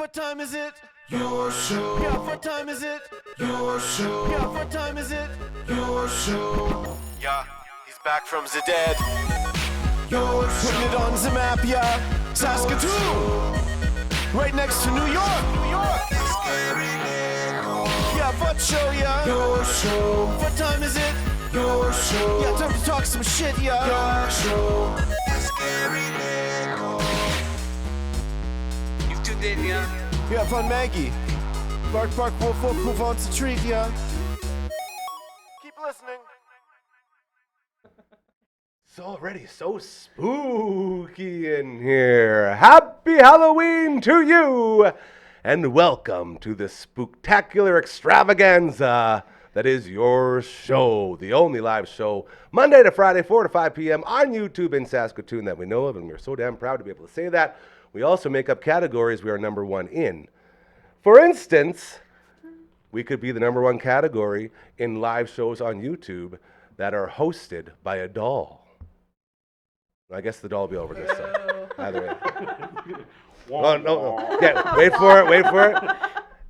What time is it? Your show. Yeah, what time is it? Your show. Yeah, what time is it? Your show. Yeah, he's back from the dead. Your show. Putting it on the map, yeah. Saskatoon. Right next to New York. New York. Yeah, what show, yeah? Your show. What time is it? Your show. Yeah, time to talk some shit, yeah. Your show. You've tuned in, yeah? Yeah, fun Maggie. Bark, bark, wolf, wolf, move on to treat, yeah. Keep listening. It's already so spooky in here. Happy Halloween to you, and welcome to the spooktacular extravaganza that is your show, the only live show, Monday to Friday, 4 to 5 p.m. on YouTube in Saskatoon that we know of, and we're so damn proud to be able to say that. We also make up categories we are number one in. For instance, we could be the number one category in live shows on YouTube that are hosted by a doll. I guess the doll will be over this side. Either way. Oh, no. Yeah, wait for it.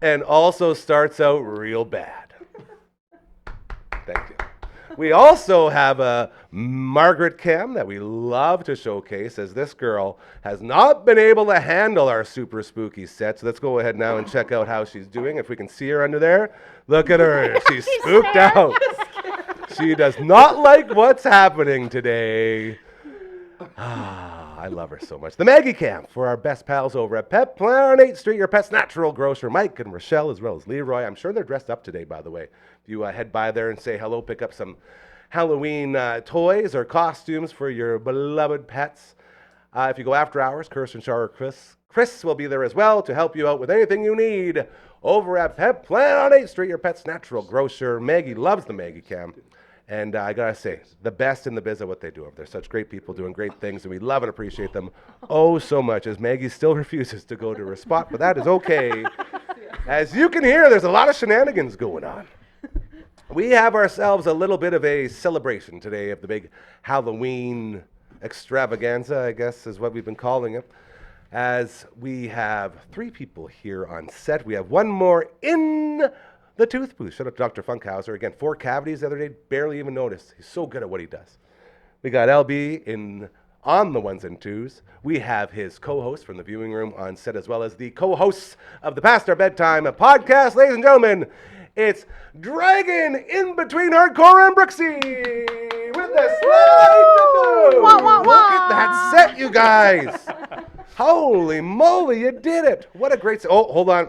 And also starts out real bad. Thank you. We also have a Margaret cam that we love to showcase, as this girl has not been able to handle our super spooky set. So let's go ahead now and check out how she's doing. If we can see her under there, look at her. She's spooked out. She does not like what's happening today. I love her so much. The Maggie Cam for our best pals over at Pet Plan on 8th Street, your pet's natural grocer, Mike and Rochelle, as well as Leroy. I'm sure they're dressed up today, by the way. If you head by there and say hello, pick up some Halloween toys or costumes for your beloved pets. If you go after hours, Kirsten, Char, or Chris will be there as well to help you out with anything you need over at Pet Plan on 8th Street, your pet's natural grocer. Maggie loves the Maggie Cam. And I gotta say, the best in the biz at what they do. They're such great people doing great things, and we love and appreciate them oh so much, as Maggie still refuses to go to her spot, but that is okay. As you can hear, there's a lot of shenanigans going on. We have ourselves a little bit of a celebration today of the big Halloween extravaganza, I guess is what we've been calling it, as we have 3 people here on set. We have one more in the tooth booth. Shout out to Dr. Funkhauser. Again, 4 cavities the other day, barely even noticed. He's so good at what he does. We got LB on the ones and twos. We have his co-host from the viewing room on set, as well as the co-hosts of the Past Our Bedtime podcast. Ladies and gentlemen, it's Dragon in between Cora and Brooksie with the slide to go. Look at that set, you guys. Holy moly, you did it. What a great set. Oh, hold on.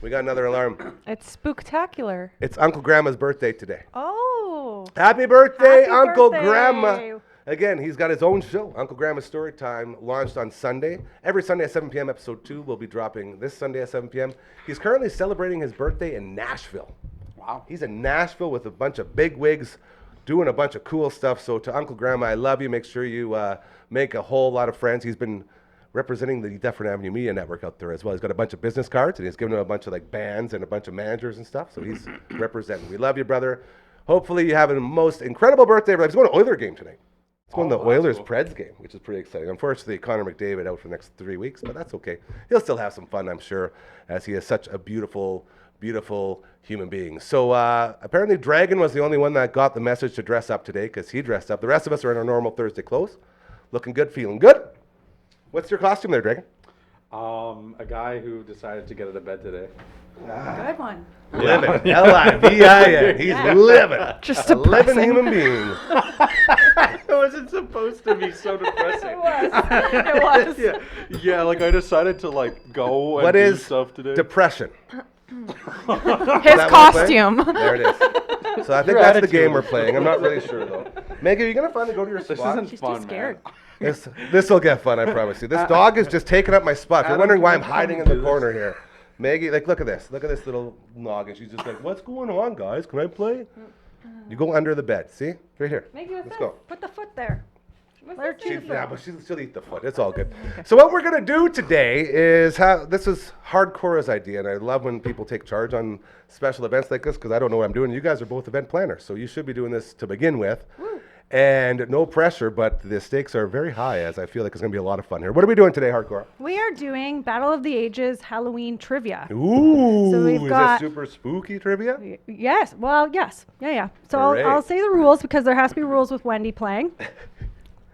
We got another alarm. It's spooktacular. It's Uncle Grandma's birthday today. Oh. Happy birthday, Happy Uncle birthday. Grandma. Again, he's got his own show, Uncle Grandma's Story Time, launched on Sunday. Every Sunday at 7 p.m., episode 2 will be dropping this Sunday at 7 p.m. He's currently celebrating his birthday in Nashville. Wow. He's in Nashville with a bunch of big wigs, doing a bunch of cool stuff. So to Uncle Grandma, I love you. Make sure you make a whole lot of friends. He's been representing the Dufferin Avenue Media Network out there as well. He's got a bunch of business cards, and he's given them a bunch of bands and a bunch of managers and stuff. So he's representing. We love you, brother. Hopefully you have a most incredible birthday. He's going to Oiler game tonight. He's going to the Oilers-Preds game, which is pretty exciting. Unfortunately, Connor McDavid out for the next 3 weeks, but that's okay. He'll still have some fun, I'm sure, as he is such a beautiful, beautiful human being. So apparently Dragon was the only one that got the message to dress up today, because he dressed up. The rest of us are in our normal Thursday clothes. Looking good, feeling good. What's your costume there, Dragon? A guy who decided to get out of bed today. Good one. Living. L-I-V-I-N. He's living. Just a living depressing. human being. It wasn't supposed to be so depressing. It was. Yeah, I decided to go and What do is stuff today. depression? His costume. There it is. So I think that's the game we're playing. I'm not really sure, though. Maggie, are you going to finally go to your This spot? isn't She's fun, too scared. man. This will get fun, I promise you. This dog is just taking up my spot. If you're Adam, wondering why can I'm you hiding in come the do corner here. Maggie, look at this. Look at this little noggin. She's just like, what's going on, guys? Can I play? You go under the bed. See? Right here. Maggie, what's Let's this? go. Put the foot there. But she'll eat the foot. It's all good. So what we're going to do today is this is Cora's idea, and I love when people take charge on special events like this, because I don't know what I'm doing. You guys are both event planners, so you should be doing this to begin with. And no pressure, but the stakes are very high, as I feel like it's going to be a lot of fun here. What are we doing today, Hardcore? We are doing Battle of the Ages Halloween trivia. Ooh, So we've is got- this super spooky trivia? Yes. Well, yes. Yeah. So Great. I'll say the rules because there has to be rules with Wendy playing.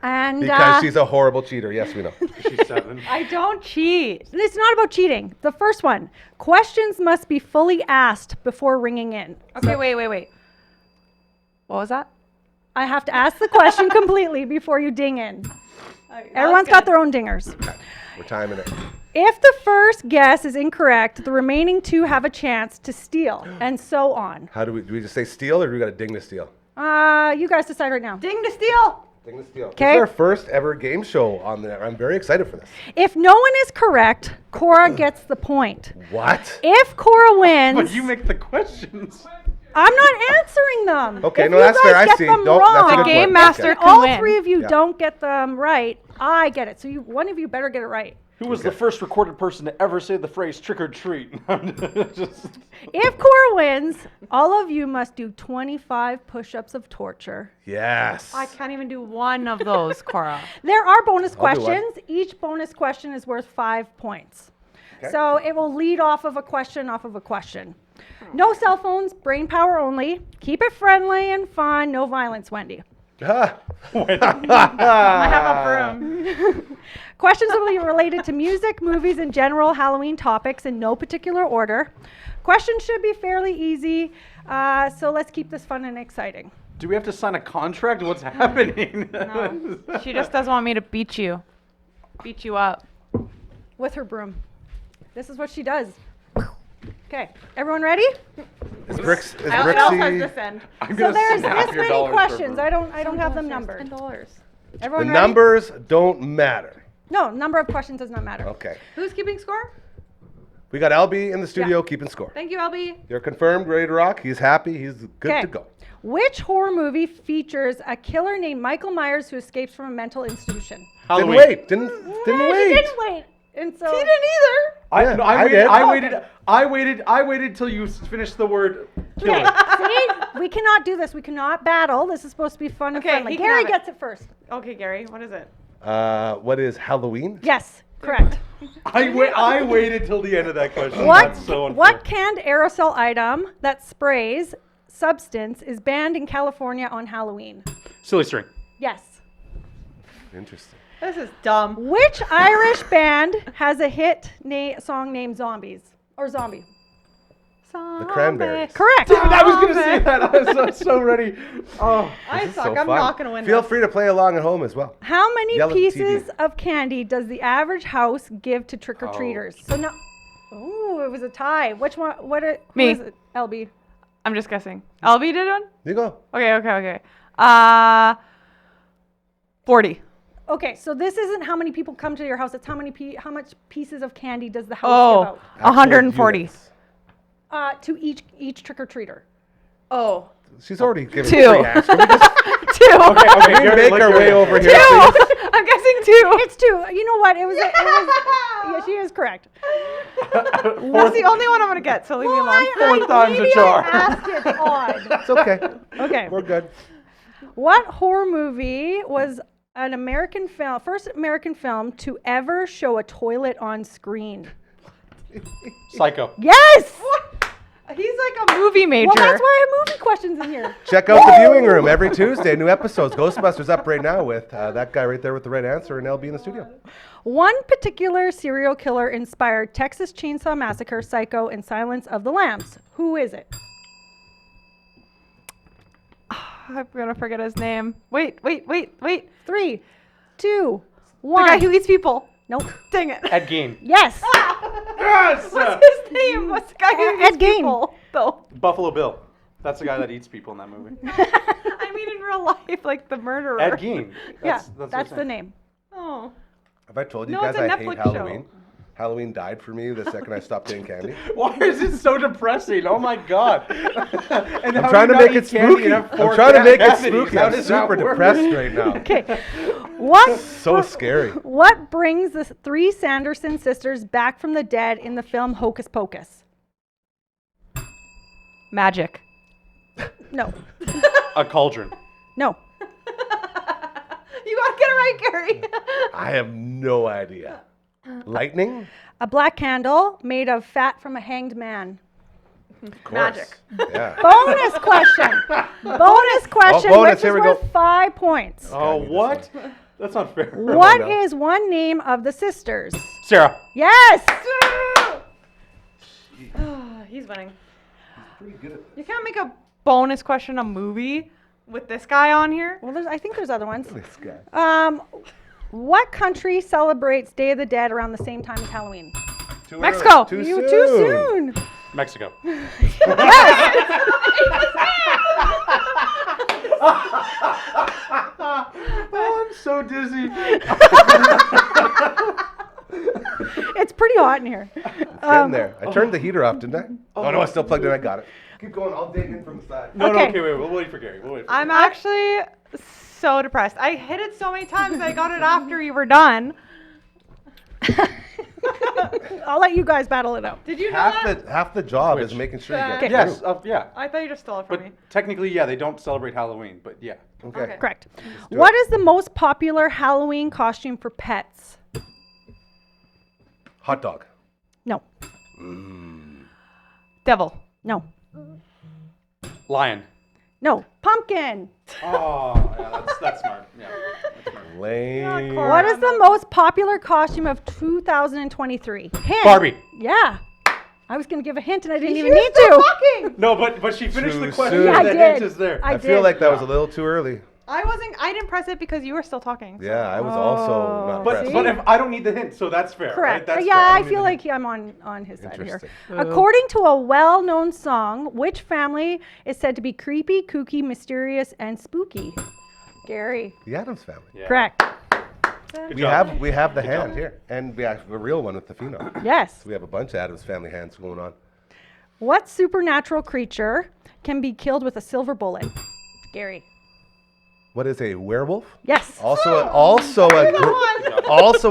And Because she's a horrible cheater. Yes, we know. She's 7. I don't cheat. It's not about cheating. The first one. Questions must be fully asked before ringing in. Okay, wait. What was that? I have to ask the question completely before you ding in. Everyone's got their own dingers. We're timing it. If the first guess is incorrect, the remaining two have a chance to steal, and so on. Do we just say steal, or do we got to ding to steal? You guys decide right now. Ding to steal. Ding to steal. This 'Kay. is our first ever game show on there. I'm very excited for this. If no one is correct, Cora gets the point. What? If Cora But wins, you make the questions. I'm not answering them. Okay, If no, you that's guys fair. I get see. them No, that's a wrong, good The game point. master Okay. can all win. three of you Yeah. don't get them right, I get it. So one of you better get it right. Who was the first recorded person to ever say the phrase trick or treat? Just- If Cora wins, all of you must do 25 push-ups of torture. Yes. I can't even do one of those, Cora. There are bonus I'll do one. questions. Each bonus question is worth 5 points. So it will lead off of a question. No cell phones, brain power only. Keep it friendly and fun. No violence, Wendy. Ah. I have a broom. Questions will be related to music, movies, and general Halloween topics in no particular order. Questions should be fairly easy, so let's keep this fun and exciting. Do we have to sign a contract? What's happening? No. She just doesn't want me to beat you up. With her broom. This is what she does. Okay, everyone ready? Is It also has Brooksie? this end. I'm So gonna there's snap this your many dollars for questions. her. I don't have them numbered. $10. The Everyone ready? numbers don't matter. No, number of questions does not matter. Okay. Who's keeping score? We got LB in the studio keeping score. Thank you, LB. You're confirmed, ready to rock. He's happy. He's good Okay. to go. Which horror movie features a killer named Michael Myers who escapes from a mental institution? Didn't Halloween. wait. Didn't She wait. didn't wait. And so He didn't either. Yeah, I did. I waited till you finished the word Okay, killer. see, we cannot do this. We cannot battle. This is supposed to be fun and Okay, friendly. he can Gary have it. gets it first. Okay, Gary, what is it? What is Halloween? Yes, correct. I waited till the end of that question. What That's so unfair. what canned aerosol item that sprays substance is banned in California on Halloween? Silly string. Yes. Interesting. This is dumb. Which Irish band has a hit song named Zombies or Zombie? The Cranberries. Correct. I was gonna say that. I was so ready. Oh, I This is suck. so I'm fun. not gonna win Feel this. free to play along at home as well. How many Yell at the pieces TV. of candy does the average house give to trick-or-treaters? So no. Ooh, it was a tie. Which one? Who Me. is it? LB. I'm just guessing. LB did one? You go. Okay. 40. Okay, so this isn't how many people come to your house. It's how much pieces of candy does the house Oh, give out? Actual 140. units. To each trick-or-treater. Oh. She's already given 2. 3 answers. Can we just 2. okay. can we Gary, make look our Gary. way over here? 2. please? I'm guessing 2. It's 2. You know what? It was yeah, she is correct. That's the only one I'm gonna get, so leave me alone. Fourth time's a maybe charm. I asked it odd. It's okay. Okay. We're good. What horror movie was an first American film to ever show a toilet on screen? Psycho. Yes! He's like a movie major. Well, that's why I have movie questions in here. Check out the viewing room every Tuesday. New episodes. Ghostbusters up right now with that guy right there with the right answer and LB in the studio. One particular serial killer inspired Texas Chainsaw Massacre, Psycho, and Silence of the Lambs. Who is it? I'm gonna forget his name. Wait. 3, 2, The 1. guy who eats people. Nope. Dang it. Ed Gein. Yes. Yes. What's his name? What's the guy who Ed eats Gein. people? Though. Buffalo Bill. That's the guy that eats people in that movie. I mean in real life, like the murderer. Ed Gein. Yeah, what that's I'm the saying. name. Oh. Have I told you No, guys it's a I hate Netflix show. Halloween? Halloween died for me the second I stopped eating candy. Why is it so depressing? Oh my god. And I'm trying to make it spooky. I'm trying to make it spooky. I'm super depressed right now. Okay. What? So scary. What brings the 3 Sanderson sisters back from the dead in the film Hocus Pocus? Magic. No. A cauldron. No. gotta get it right, Gary. I have no idea. Lightning? A black candle made of fat from a hanged man. Of course. Magic. Yeah. Bonus question. Bonus question, bonus, which here is we worth go. 5 points. Oh, need this what? That's not fair. What no. is one name of the sisters? Sarah. Yes. He's winning. Pretty good at You can't make a bonus question a movie with this guy on here. Well, I think there's other ones. this guy. What country celebrates Day of the Dead around the same time as Halloween? Too Mexico. early. You too soon. Mexico. Oh, I'm so dizzy. It's pretty hot in here. Getting there. I turned the heater off, didn't I? Oh, no, I still plugged in. I got it. Keep going. I'll dig in from the side. No, Okay. okay, wait. We'll wait for Gary. I'm actually so depressed. I hit it so many times. I got it after you were done. I'll let you guys battle it out. Did you know that? Half the job is Which? making sure you get Okay. Yes. through. Yeah. I thought you just stole it from But me. technically, yeah, they don't celebrate Halloween. But yeah. Okay. Correct. do What it. is the most popular Halloween costume for pets? Hot dog. No. Devil. No. Lion. No. Pumpkin. Oh, yeah, that's smart. Yeah. That's smart. Lame. Cora. What is the most popular costume of 2023? Hint. Barbie. Yeah. I was going to give a hint and I didn't even need to. Talking. No, but she finished Too the question. soon. Yeah, I the did. hint is there. I I feel did. like that was a little too early. I didn't press it because you were still talking. so- Yeah, I was also not But pressed. but if I don't need the hint, so that's fair. Right? Correct. That's Yeah, fair. I don't need feel the like hint. I'm on his side here. Interesting. According to a well-known song, which family is said to be creepy, kooky, mysterious, and spooky? Gary. The Addams Family. Yeah. Correct. Good We job. have the hand here, and we have a real one with the phenol. Yes. We have a bunch of Addams Family hands going on. What supernatural creature can be killed with a silver bullet? Gary. What is a werewolf? Yes. Also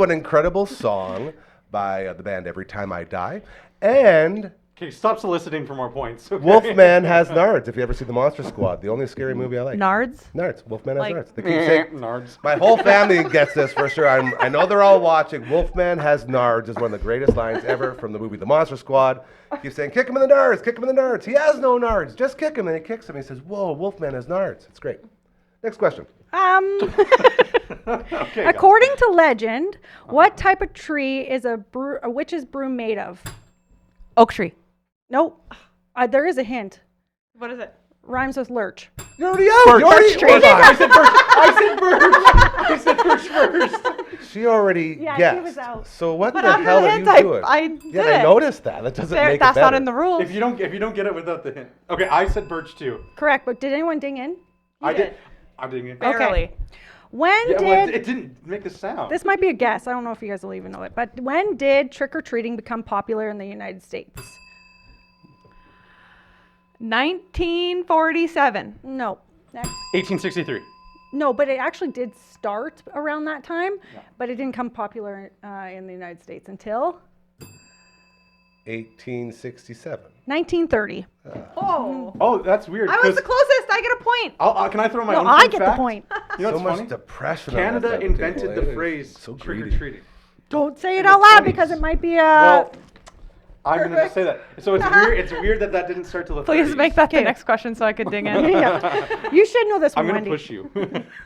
an incredible song by the band Every Time I Die, and Okay, stop soliciting for more points. Okay? Wolfman Has Nards. If you ever see the Monster Squad, the only scary movie I like. Nards? Nards. Wolfman Has Like- Nards. They keep saying, Nards. my whole family gets this for sure. I know they're all watching. Wolfman Has Nards is one of the greatest lines ever from the movie The Monster Squad. Keep saying, kick him in the nards, kick him in the nards. He has no nards. Just kick him. And he kicks him. He says, whoa, Wolfman has nards. It's great. Next question. Okay. According to legend, what type of tree is a witch's broom made of? Oak tree. Nope. There is a hint. What is it? Rhymes with lurch. You're already out. Birch. You already, Birch tree. hold on. I said birch. I said birch first. She already Yeah, guessed. she was out. So what But the after hell the are hint, you doing? I did yeah, I it. noticed that. That doesn't make it That's better. not in the rules. If you don't get it without the hint. Okay, I said birch too. Correct, but did anyone ding in? I did. I didn't get Barely. When Yeah, well, did it didn't make the sound. this might be a guess? I don't know if you guys will even know it, but when did trick or treating become popular in the United States? 1947. No. 1863. No, but it actually did start around that time, but it didn't become popular in the United States until 1867. 1930. Oh. Oh, that's weird. I was the closest. I get a point. Can I throw my No, own I fun get the fact? point. You know So what's much funny? depression. on Canada that invented table, the eh? phrase So trick or greedy. treating. Don't say it the out loud 20s. because it might be a. Well, I'm going to just say that. So it's weird. It's weird that didn't start till the Please 30s. make that the Okay. next question so I could dig in. Yeah. You should know this one, I'm going to Wendy. push you.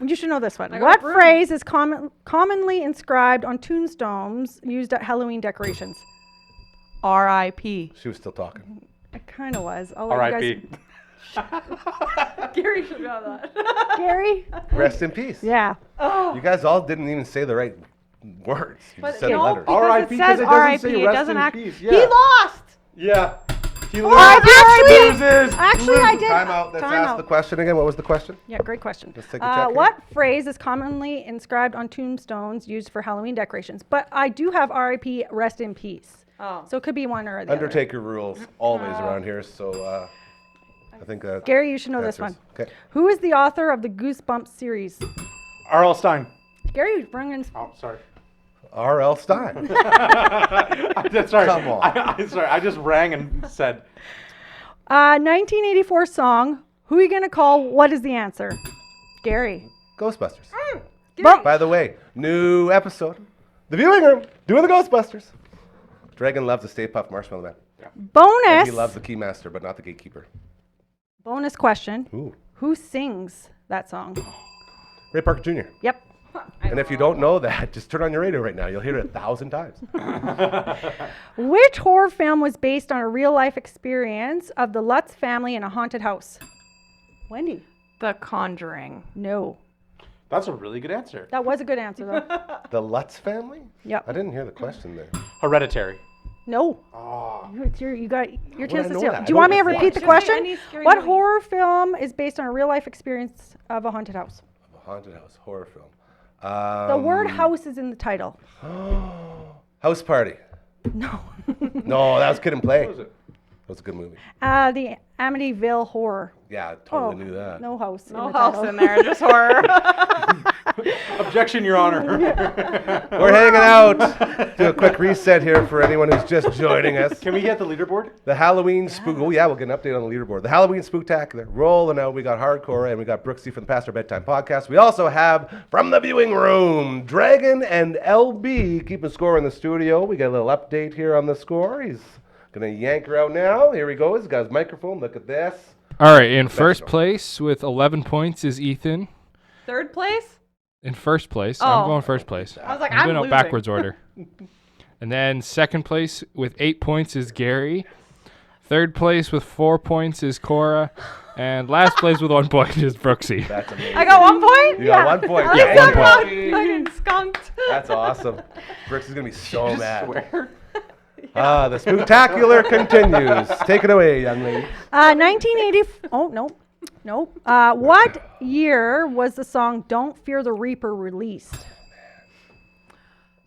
You should know this one. got a What broom. phrase is commonly inscribed on tombstones used at Halloween decorations? R.I.P. She was still talking. It kind of was. I'll let you R.I.P. Gary should know that. guys- Gary? Rest in peace. Yeah. You guys all didn't even say the right words. You just said no, letters. because R.I.P. it 'cause says it doesn't R.I.P. say It rest doesn't in act. peace. He Yeah. lost. Yeah. He Actually, I did. Time out. Let's Time ask out. the question again. What was the question? Yeah, great question. Let's take a check here. What phrase is commonly inscribed on tombstones used for Halloween decorations? But I do have RIP, rest in peace. Oh. So it could be one or the other. Undertaker rules always around here. So I think Gary, you should know this one. answers. Okay. Who is the author of the Goosebumps series? R.L. Stein. Gary, bring in. Oh, sorry. R.L. Stein. Sorry. Come on. I'm sorry. I just rang and said. 1984 song. Who are you going to call? What is the answer? Gary. Ghostbusters. By the way, new episode. The viewing room. Doing the Ghostbusters. Dragon loves the Stay Puft Marshmallow Man. And Bonus. he loves the Keymaster, but not the Gatekeeper. Bonus question. Ooh. Who sings that song? Ray Parker Jr. Yep. And if you don't know that, just turn on your radio right now. You'll hear it 1,000 times. Which horror film was based on a real life experience of the Lutz family in a haunted house? Wendy. The Conjuring. No. That's a really good answer. That was a good answer though. The Lutz family? Yep. I didn't hear the question there. Hereditary. No. You got your chance to know steal. that? Do you I want me to don't repeat the Just say question? any scary What movie. horror film is based on a real life experience of a haunted house? Haunted house, horror film. The word house is in the title. House Party. No. No, that was Kid and Play. What was it? That was a good movie. The Amityville Horror. Yeah, I totally knew that. No house. No in the house title. in there, just horror. Objection, Your Honor. We're hanging out. Do a quick reset here for anyone who's just joining us. Can we get the leaderboard? The Halloween spook. Oh yeah, we'll get an update on the leaderboard. The Halloween Spooktacular rolling out. We got Hardcore and we got Brooksie from the Past Our Bedtime podcast. We also have from the viewing room Dragon and LB keeping score in the studio. We got a little update here on the score. He's gonna yank her out now. Here he goes. He's got his microphone. Look at this. All right, in first place with 11 points is Ethan. Third place? In first place. Oh. I'm going first place. I was like, I'm I'm doing it losing. backwards order. And then second place with 8 points is Gary. Third place with 4 points is Cora. And last place with 1 point is Brooksie. That's amazing. I got 1 point? You got 1 point. At Yeah, least I'm 1 not point. fucking skunked. That's awesome. Brooks is gonna be so Just mad. swear. The Spooktacular continues. Take it away, young lady. 1980. Oh, no. No. What year was the song Don't Fear the Reaper released?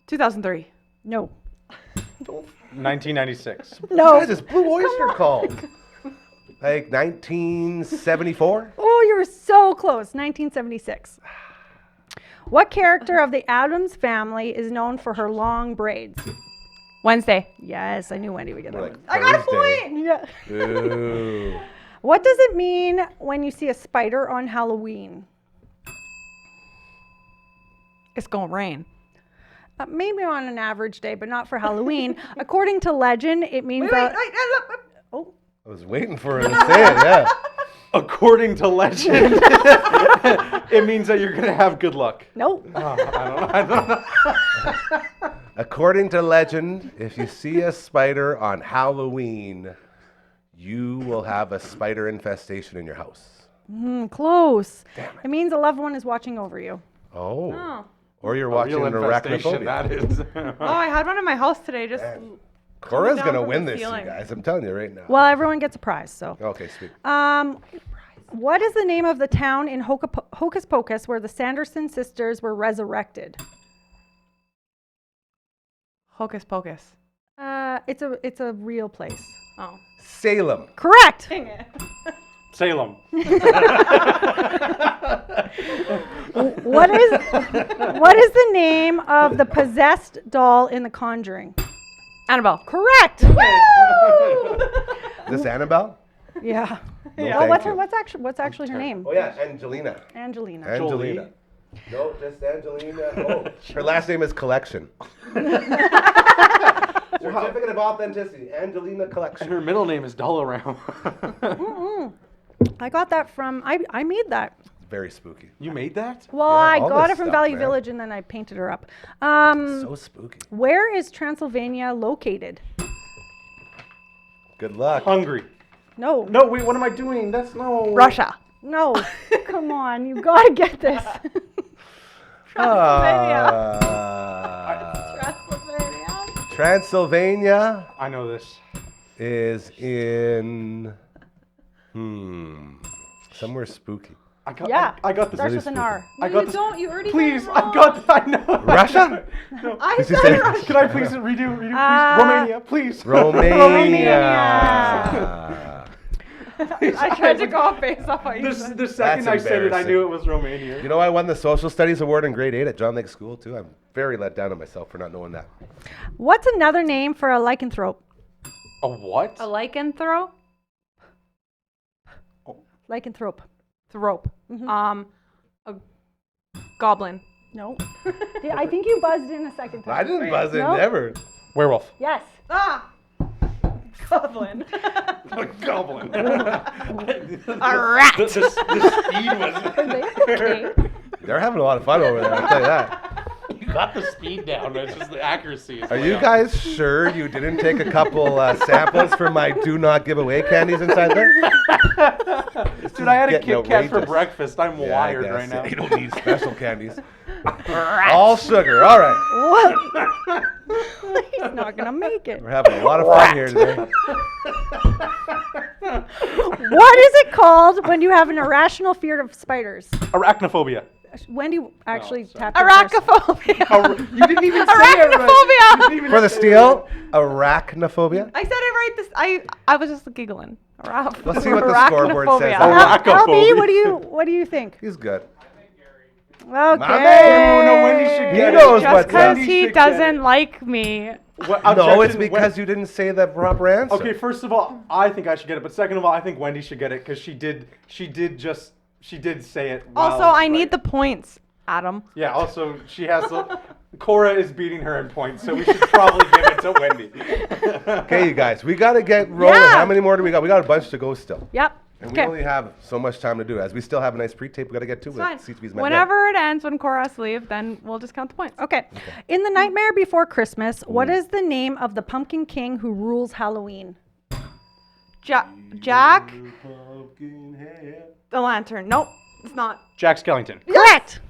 2003. No. 1996. No. What is this Blue Oyster called? Like 1974? Oh, you were so close. 1976. What character of the Addams family is known for her long braids? Wednesday. Yes, I knew Wendy would get that More one. like I got a Thursday. point. Yeah. Ooh. What does it mean when you see a spider on Halloween? It's gonna rain. Maybe on an average day, but not for Halloween. According to legend, it means that. Oh, I was waiting for her to say it, yeah. According to legend, it means that you're going to have good luck. nope. I don't know. According to legend, if you see a spider on Halloween, you will have a spider infestation in your house. Close. It means a loved one is watching over you. Oh. Or you're A watching real an infestation, arachnophobia. that is. Oh, I had one in my house today. Just Cora's down going to from win the this, you ceiling. guys. I'm telling you right now. Well, everyone gets a prize, so. Okay, sweet. What is the name of the town in Hocus Pocus where the Sanderson sisters were resurrected? Hocus Pocus. It's a real place. Oh. Salem. Correct. Dang it. Salem. What is the name of the possessed doll in The Conjuring? Annabelle. Correct. Is this Annabelle? Yeah. No, Oh, thank you. what's actually her name? Oh, yeah, Angelina. Angelina. Angelina. No, just Angelina. Oh, her last name is Collection. Certificate of Authenticity, Angelina And Collection. her middle name is Dolaram. I got that from I made that. Very spooky. You made that? Well, Yeah, I all got this it from stuff, Valley man. Village and then I painted her up. So spooky. Where is Transylvania located? Good luck. Hungry. No. No, wait, what am I doing? That's no. Russia. No. Come on, you gotta get this. Transylvania I know this. is in somewhere spooky. I got, Yeah. I got this. Starts really with an spooky. R. I No, got you this. don't. You already Please, said it wrong. I got I know. Russia? I Did you said say Russia. Could I please redo, please? Romania, please. Romania. I tried to go off based off what you The said. second I said it, I embarrassing. knew it was Romania. You know, I won the Social Studies Award in grade 8 at John Lake School, too. I'm very let down on myself for not knowing that. What's another name for a lycanthrope? A what? A lycanthrope? Lycanthrope. Thrope. A goblin. No. I think you buzzed in a second time. I didn't buzz in, No. never. Werewolf. Yes. Ah! Goblin. Goblin. A rat. The speed was. Are they okay? They're having a lot of fun over there, I'll tell you that. You got the speed down. It's just the accuracy. Are you guys sure you didn't take a couple samples from my do not give away candies inside there? Dude, I had a Getting Kit Kat for outrageous. breakfast. I'm Yeah, I wired guess. right now. You don't need special candies. All sugar. All right. What? He's not gonna make it. We're having a lot of fun here today. What is it called when you have an irrational fear of spiders? Arachnophobia. Wendy actually sorry. tapped her first. Arachnophobia. You didn't even say it right. Arachnophobia. You didn't even For the say it steal, arachnophobia. I said it right. I was just giggling. Let's see what the scoreboard says. Arachnophobia. Arachnophobia. What do you think? He's good. Okay. man. No, Wendy should He get knows it. what's Just because up. Wendy he should get doesn't it. like me. What, No, it's objection, because you didn't say the proper answer. Okay, first of all, I think I should get it, but second of all, I think Wendy should get it because she did say it. Also, I need the points, Adam. Yeah. Also, she has. Cora is beating her in points, so we should probably give it to Wendy. Okay, you guys, we got to get rolling. Yeah. How many more do we got? We got a bunch to go still. Yep. And we only have so much time to do. As we still have a nice pre-tape, we got to get to it. Fine. CTV's my Whenever it ends, when Cora has to leave, then we'll just count the points. Okay. In The Nightmare Before Christmas, what is the name of the Pumpkin King who rules Halloween? Jack the Lantern. Nope, it's not. Jack Skellington. Correct.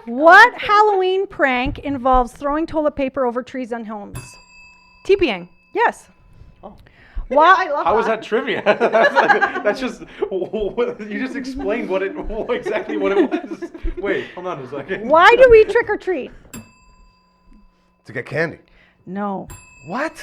What Halloween prank involves throwing toilet paper over trees and homes? TPing. Yes. Oh. I love How was that trivia? That's just you just explained exactly what it was. Wait, hold on a second. Why do we trick or treat? To get candy. No. What?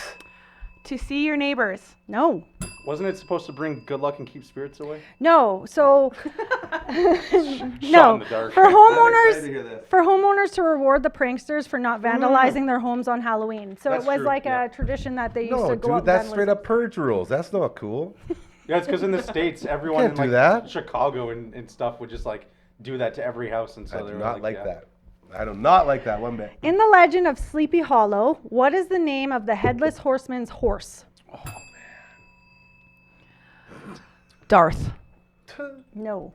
To see your neighbors. No. Wasn't it supposed to bring good luck and keep spirits away? No. So Shot no. in the dark. For excited to homeowners hear this. for homeowners to reward the pranksters for not vandalizing their homes on Halloween. So That's it was true, like yeah. a tradition that they used No, to go dude, out that's and straight up purge rules. That's not cool. Yeah, it's because in the States, everyone Can't in do like that. Chicago and stuff would just like do that to every house, and so I they do were not like yeah. that. I do not like that one bit. In the legend of Sleepy Hollow, what is the name of the headless horseman's horse? Darth. No.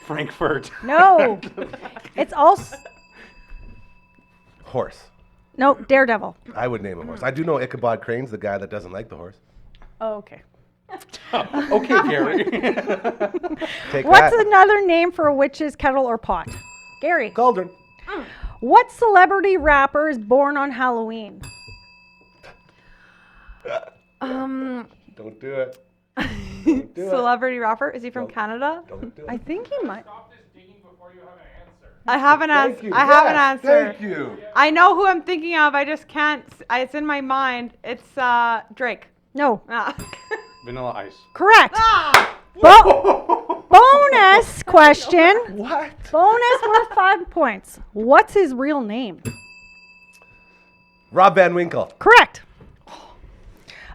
Frankfurt. No. It's also Horse. no, Daredevil. I would name a horse. I do know Ichabod Crane's the guy that doesn't like the horse. Oh, okay. Okay, Gary. Take What's that. another name for a witch's kettle or pot? Gary. Cauldron. What celebrity rapper is born on Halloween? Don't do it. Don't do it. Celebrity rapper. Is he from Canada? Don't do it. I think he might. I have an Thank answer. you. I have an Yes, answer. Thank you. I know who I'm thinking of. I just can't. It's in my mind. It's Drake. No. Ah. Vanilla Ice. Correct. Ah! Bonus question. What? Bonus worth 5 points. What's his real name? Rob Van Winkle. Correct.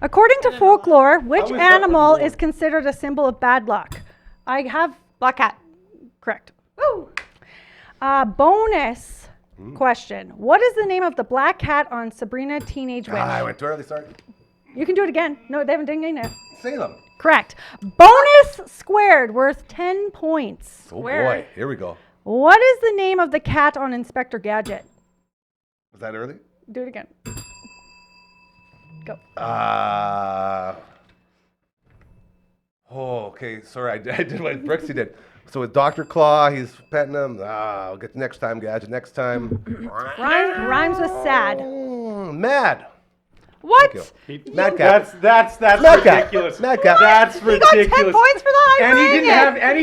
According to folklore, which is that animal one more? is considered a symbol of bad luck? I have Black cat. correct. Bonus question. What is the name of the black cat on Sabrina Teenage Witch? I went too early. Sorry. You can do it again. No, they haven't done it yet. Salem. Correct. Bonus squared worth 10 points. Oh Where? boy. Here we go. What is the name of the cat on Inspector Gadget? Was that early? Do it again. Go. Oh, okay. Sorry, I did what Brooksie did. So with Dr. Claw, he's petting him. I'll get the next time, Gadget. Next time. Rhymes with sad. Mad. What? Thank you. He- Mad cat. That's Mad cat. ridiculous. Mad cat. That's He got 10 ridiculous. points for that. And he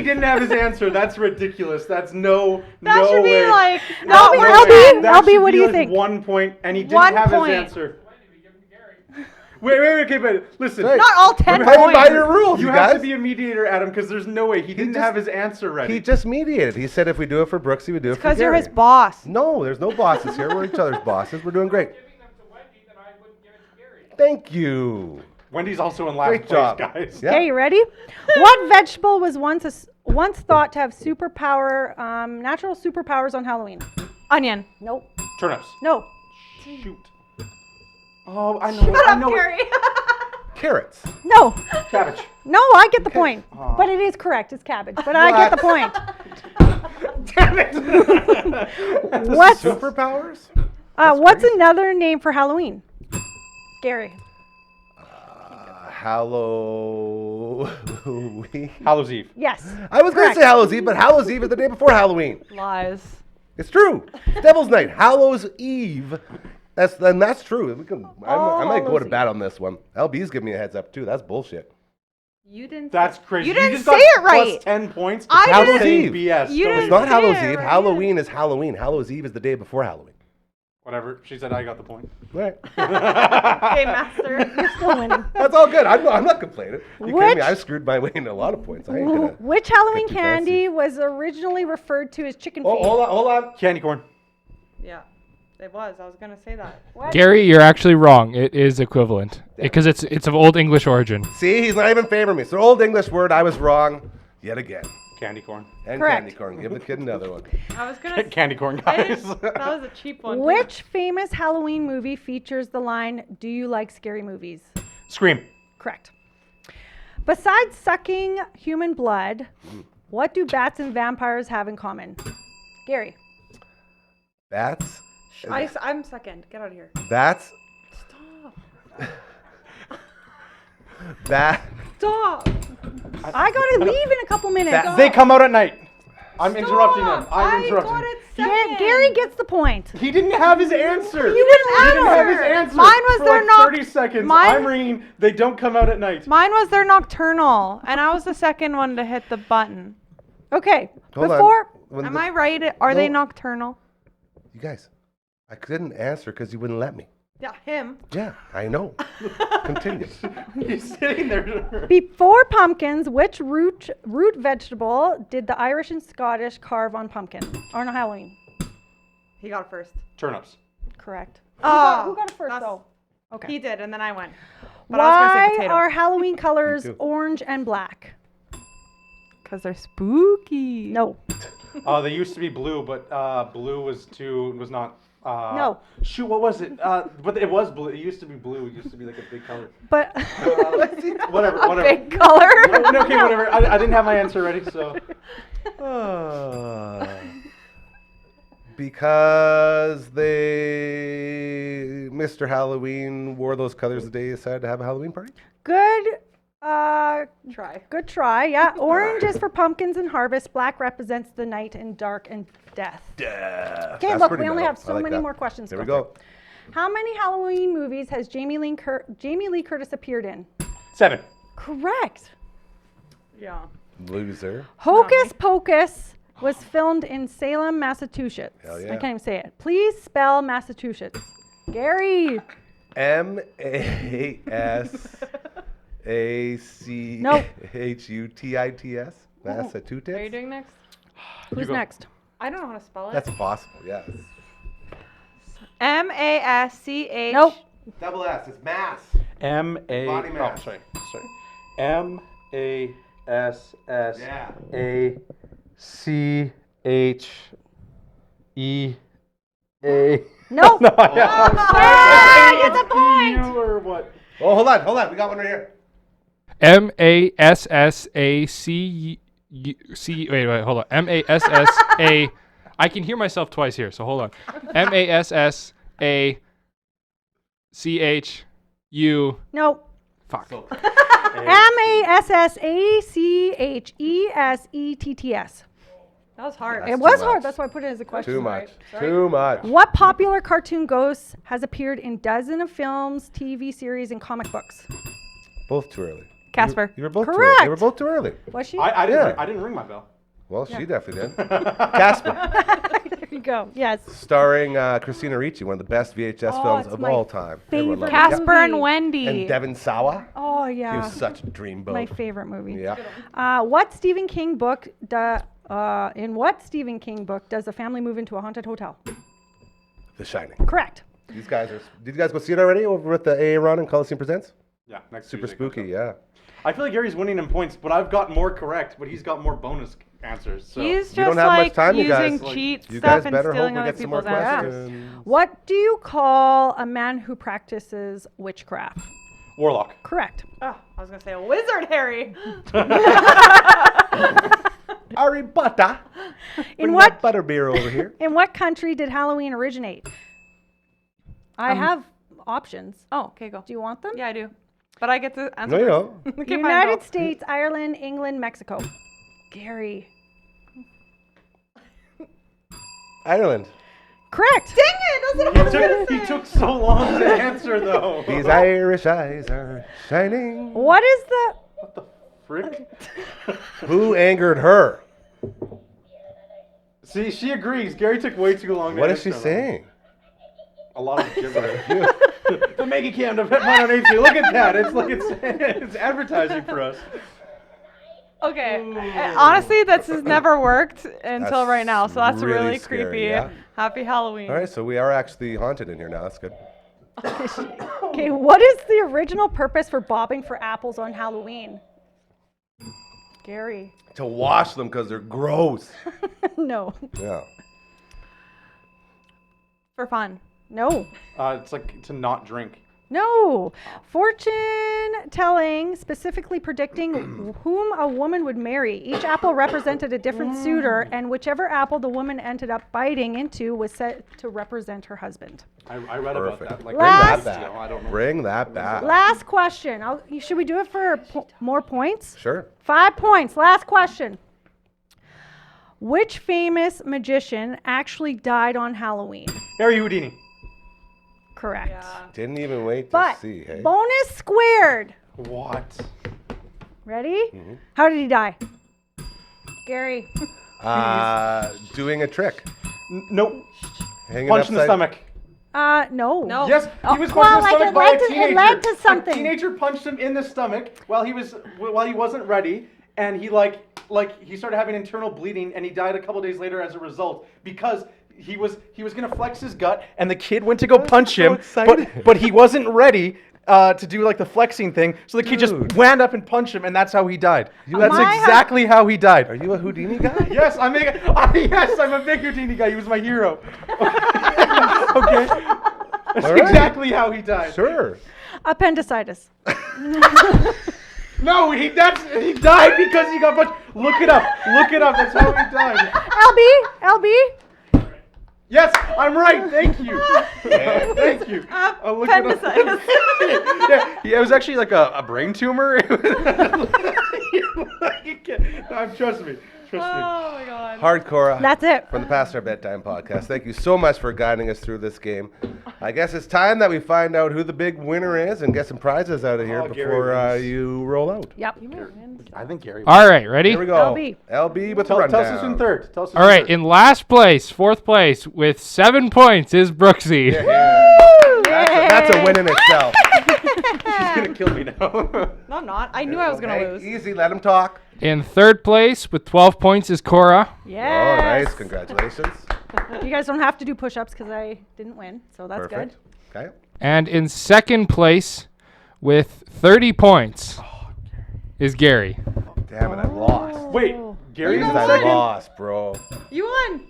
didn't have it. his answer. That's ridiculous. That's no That no should be way. like Albie, not worth Albie, it. That Albie, should what be do you like think? 1 point, and he didn't 1 have point. his answer. Wait, okay, but listen. Hey, Not all 10 we're playing by points. your rules, You you have guys. to be a mediator, Adam, because there's no way he didn't just- have his answer ready. He just mediated. He said if we do it for Brooksie, we do it for Because you're Gary. his boss. No, there's no bosses here. We're each other's bosses. We're doing great. Thank you. Wendy's also in last Great place, job. guys. Yeah. Okay, you ready? What vegetable was once once thought to have natural superpowers on Halloween? Onion. Nope. Turnips. No. Shoot. Oh, I know. I know. Gary. Carrots. No. Cabbage. No, I get the point. But it is correct. It's cabbage. But I get the point. Damn it. What's Superpowers? what's another name for Halloween? Gary. Halloween. Hallows Eve. Yes. I was going to Correct. say Hallows Eve, but Hallows Eve is the day before Halloween. Lies. It's true. Devil's Night, Hallows Eve. That's true. I might go to bat on this one. LB's giving me a heads up too. That's bullshit. You didn't. That's crazy. You didn't just say got it right. Plus 10 points. I Hallows didn't- Eve. BS. You Nobody- It's not say Hallows it Eve. right. Halloween is Halloween. Hallows Eve is the day before Halloween. Whatever. She said I got the point. Right. Game master. You're still winning. That's all good. I'm not complaining. You kidding me? Which- I screwed my way into a lot of points. I ain't gonna. Which Halloween Get too fancy. candy was originally referred to as chicken Oh, feet? hold on. Candy corn. Yeah, it was. I was gonna say that. Gary, you're actually wrong. It is equivalent because it's of Old English origin. See, he's not even favoring me. It's an old English word. I was wrong yet again. Candy corn. And Correct. candy corn. Give the kid another one. I was gonna. Candy corn, I guys. didn't- that was a cheap one. too. Which famous Halloween movie features the line, "Do you like scary movies?" Scream. Correct. Besides sucking human blood, what do bats and vampires have in common? Gary. Bats. I'm second. Get out of here. Bats. Stop. Stop. I gotta leave in a couple minutes. They come out at night. I'm interrupting him. I'm I interrupting. got it Ga- second. Gary gets the point. He didn't have his answer. You didn't He didn't have his answer. answer. Mine was for they're like not- 30 seconds. mine- I'm reading. They don't come out at night. Mine was they're nocturnal, and I was the second one to hit the button. Okay. Hold Before on. Am I right? Are they No. nocturnal? You guys, I couldn't answer because you wouldn't let me. Yeah, him. Yeah, I know. Continue. He's sitting there. before pumpkins, which root vegetable did the Irish and Scottish carve on pumpkin? Or no, Halloween. He got it first. Turnips. Correct. Oh, Who got it first that's- though? Okay. He did, and then I went. But I was gonna Why say potato. are Halloween colors too. orange and black? Because they're spooky. No. They used to be blue, but blue was not. No. Shoot, what was it? But it was blue. It used to be blue. It used to be like a big color. But Whatever. A Whatever. big color. No, okay, whatever. I didn't have my answer ready, so. Because Mr. Halloween wore those colors the day he decided to have a Halloween party? good Try. good try. Yeah. Orange is for pumpkins and harvest. Black represents the night and dark and death. Yeah. Okay, look, we only have so many more questions. There to we go go. through. How many Halloween movies has Jamie Lee Curtis appeared in? 7. Correct. Yeah. Loser. Hocus Pocus was filmed in Salem, Massachusetts. Hell I yeah. can't even say it. Please spell Massachusetts. Gary. Massachusetts. Massachusetts. Are you doing next? Who's go. next? I don't know how to spell it. That's possible. Yeah. M-A-S-C-H. Nope. Double S. It's mass. M-A. Body Oh, mass. sorry. M-A-S-S-A-C-H-E-A. Nope. No, yeah. Hey, it's a point. You or what? Oh, hold on. We got one right here. MASSAC. Wait, hold on. MASSA. I can hear myself twice here, so hold on. MASSACHU. Nope. Fuck. Massachusetts. That was hard. That's It was too hard. much. That's why I put it as a question. Too much. Sorry. Too much. What popular cartoon ghost has appeared in dozens of films, TV series, and comic books? Both too early. Casper. You were both too Correct. early. They were both too early. Was she? I Yeah. didn't ring my bell. Well, she definitely did. Casper. There you go. Yes. Starring Christina Ricci, one of the best VHS films it's of my all time. Everyone favorite. loved it. Casper and movie. Wendy. And Devin Sawa. Oh He yeah. was such a dreamboat. My favorite movie. Yeah. What Stephen King book in what Stephen King book does a family move into a haunted hotel? The Shining. Correct. These guys are. Did you guys go see it already over at the AA Run and Coliseum Presents? Yeah, next Super Tuesday comes spooky, up. yeah. I feel like Gary's winning in points, but I've got more correct, but he's got more bonus answers. So. He's We don't just have much like time, you guys. using Like, cheat You stuff guys and better hope stealing we other get some more people's answers. questions. What do you call a man who practices witchcraft? Warlock. Correct. Oh, I was gonna say a wizard, Harry. Harry Potter. In Bring what that butterbeer over here. in what country did Halloween originate? I have options. Oh, okay, go. Do you want them? Yeah, I do. But I get to answer. No, you first. don't. Okay, fine, United go. States, Ireland, England, Mexico. Gary. Ireland. Correct. Dang it! That's what I was gonna say. He took so long to answer, though. These Irish eyes are shining. What is the What the frick? Who angered her? See, she agrees. Gary took way too long to What is she answer them. saying? A lot of gibberish. The Mega Cam to Pet Mono Nature. Look at that. It's like it's advertising for us. Okay. Honestly, this has never worked until That's right now, so that's really really scary, creepy. yeah. Happy Halloween. All right, so we are actually haunted in here now. That's good. Okay, what is the original purpose for bobbing for apples on Halloween? Gary. To wash them because they're gross. No. Yeah. For fun. No. It's like to not drink. No. Fortune telling, specifically predicting whom a woman would marry. Each apple represented a different suitor, and whichever apple the woman ended up biting into was said to represent her husband. I read Perfect. about that. Like, Bring that Last- back. I don't know. Bring that back. Last question. Should we do it for more points? Sure. 5 points. Last question. Which famous magician actually died on Halloween? Harry Houdini. Correct. Yeah. Didn't even wait to But see. Hey. bonus squared. What? Ready? How did he die? Gary. Doing a trick. Nope. Hanging Punch in the upside- stomach. No. No. Yes, Oh, he was well, punched in the like stomach by a it teenager. led to something. A teenager punched him in the stomach while he wasn't ready, and he he started having internal bleeding, and he died a couple days later as a result because he was gonna flex his gut, and the kid went to go punch him, excited. but he wasn't ready to do like the flexing thing, so the kid just Dude. wound up and punched him, and that's how he died. That's My- exactly how he died. Are you a Houdini guy? Yes, I'm a big Houdini guy. He was my hero. Okay. That's All right. exactly how he died. Sure. Appendicitis. No, he died because he got punched. Look it up. That's how he died. LB. Yes, I'm right. Thank you. Thank you. I'll look it up. Appendicitis. Yeah, it was actually like a brain tumor. Trust me. Oh my god. Hardcore. That's it. From the Past Our Bedtime podcast. Thank you so much for guiding us through this game. I guess it's time that we find out who the big winner is and get some prizes out of here Oh, Gary before wins. you roll out. Yep. I think Gary. All right, ready? Here we go. LB. LB with the Tell rundown. us who's in third. All right, in last place, fourth place, with 7 points is Brooksie. That's a win in itself. She's gonna kill me now. No, I'm not. I knew I was gonna Hey, lose. easy, let him talk. In third place, with 12 points, is Cora. Yes. Oh, nice. Congratulations. You guys don't have to do push-ups because I didn't win, so that's Perfect. good. Okay. And in second place, with 30 points, is Gary. Damn it, I lost. Wait, Gary's in I second. lost, bro. You won.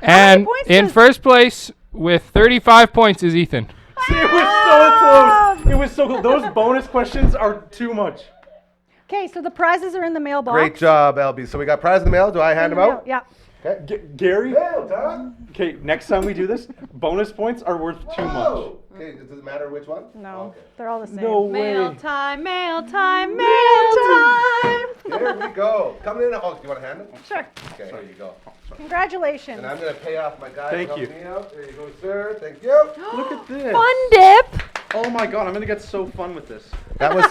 And points in does- first place, with 35 points, is Ethan. See, it was so close. It was so close. Those bonus questions are too much. Okay, so the prizes are in the mailbox. Great job, LB. So we got prize in the mail. Do I hand them out? Yeah. Gary. Mail time. Okay, next time we do this, bonus points are worth too much. Oh. Okay, does it matter which one? No, Okay. they're all the same. No Mail way. time, mail time, mail time. There we go. Coming in. Oh, do you want to hand them? Sure. Okay, here you go. Congratulations. And I'm going to pay off my guy. Thank who you. helped me out. There you go, sir. Thank you. Look at this. Fun dip. Oh my god, I'm gonna get so fun with this. That was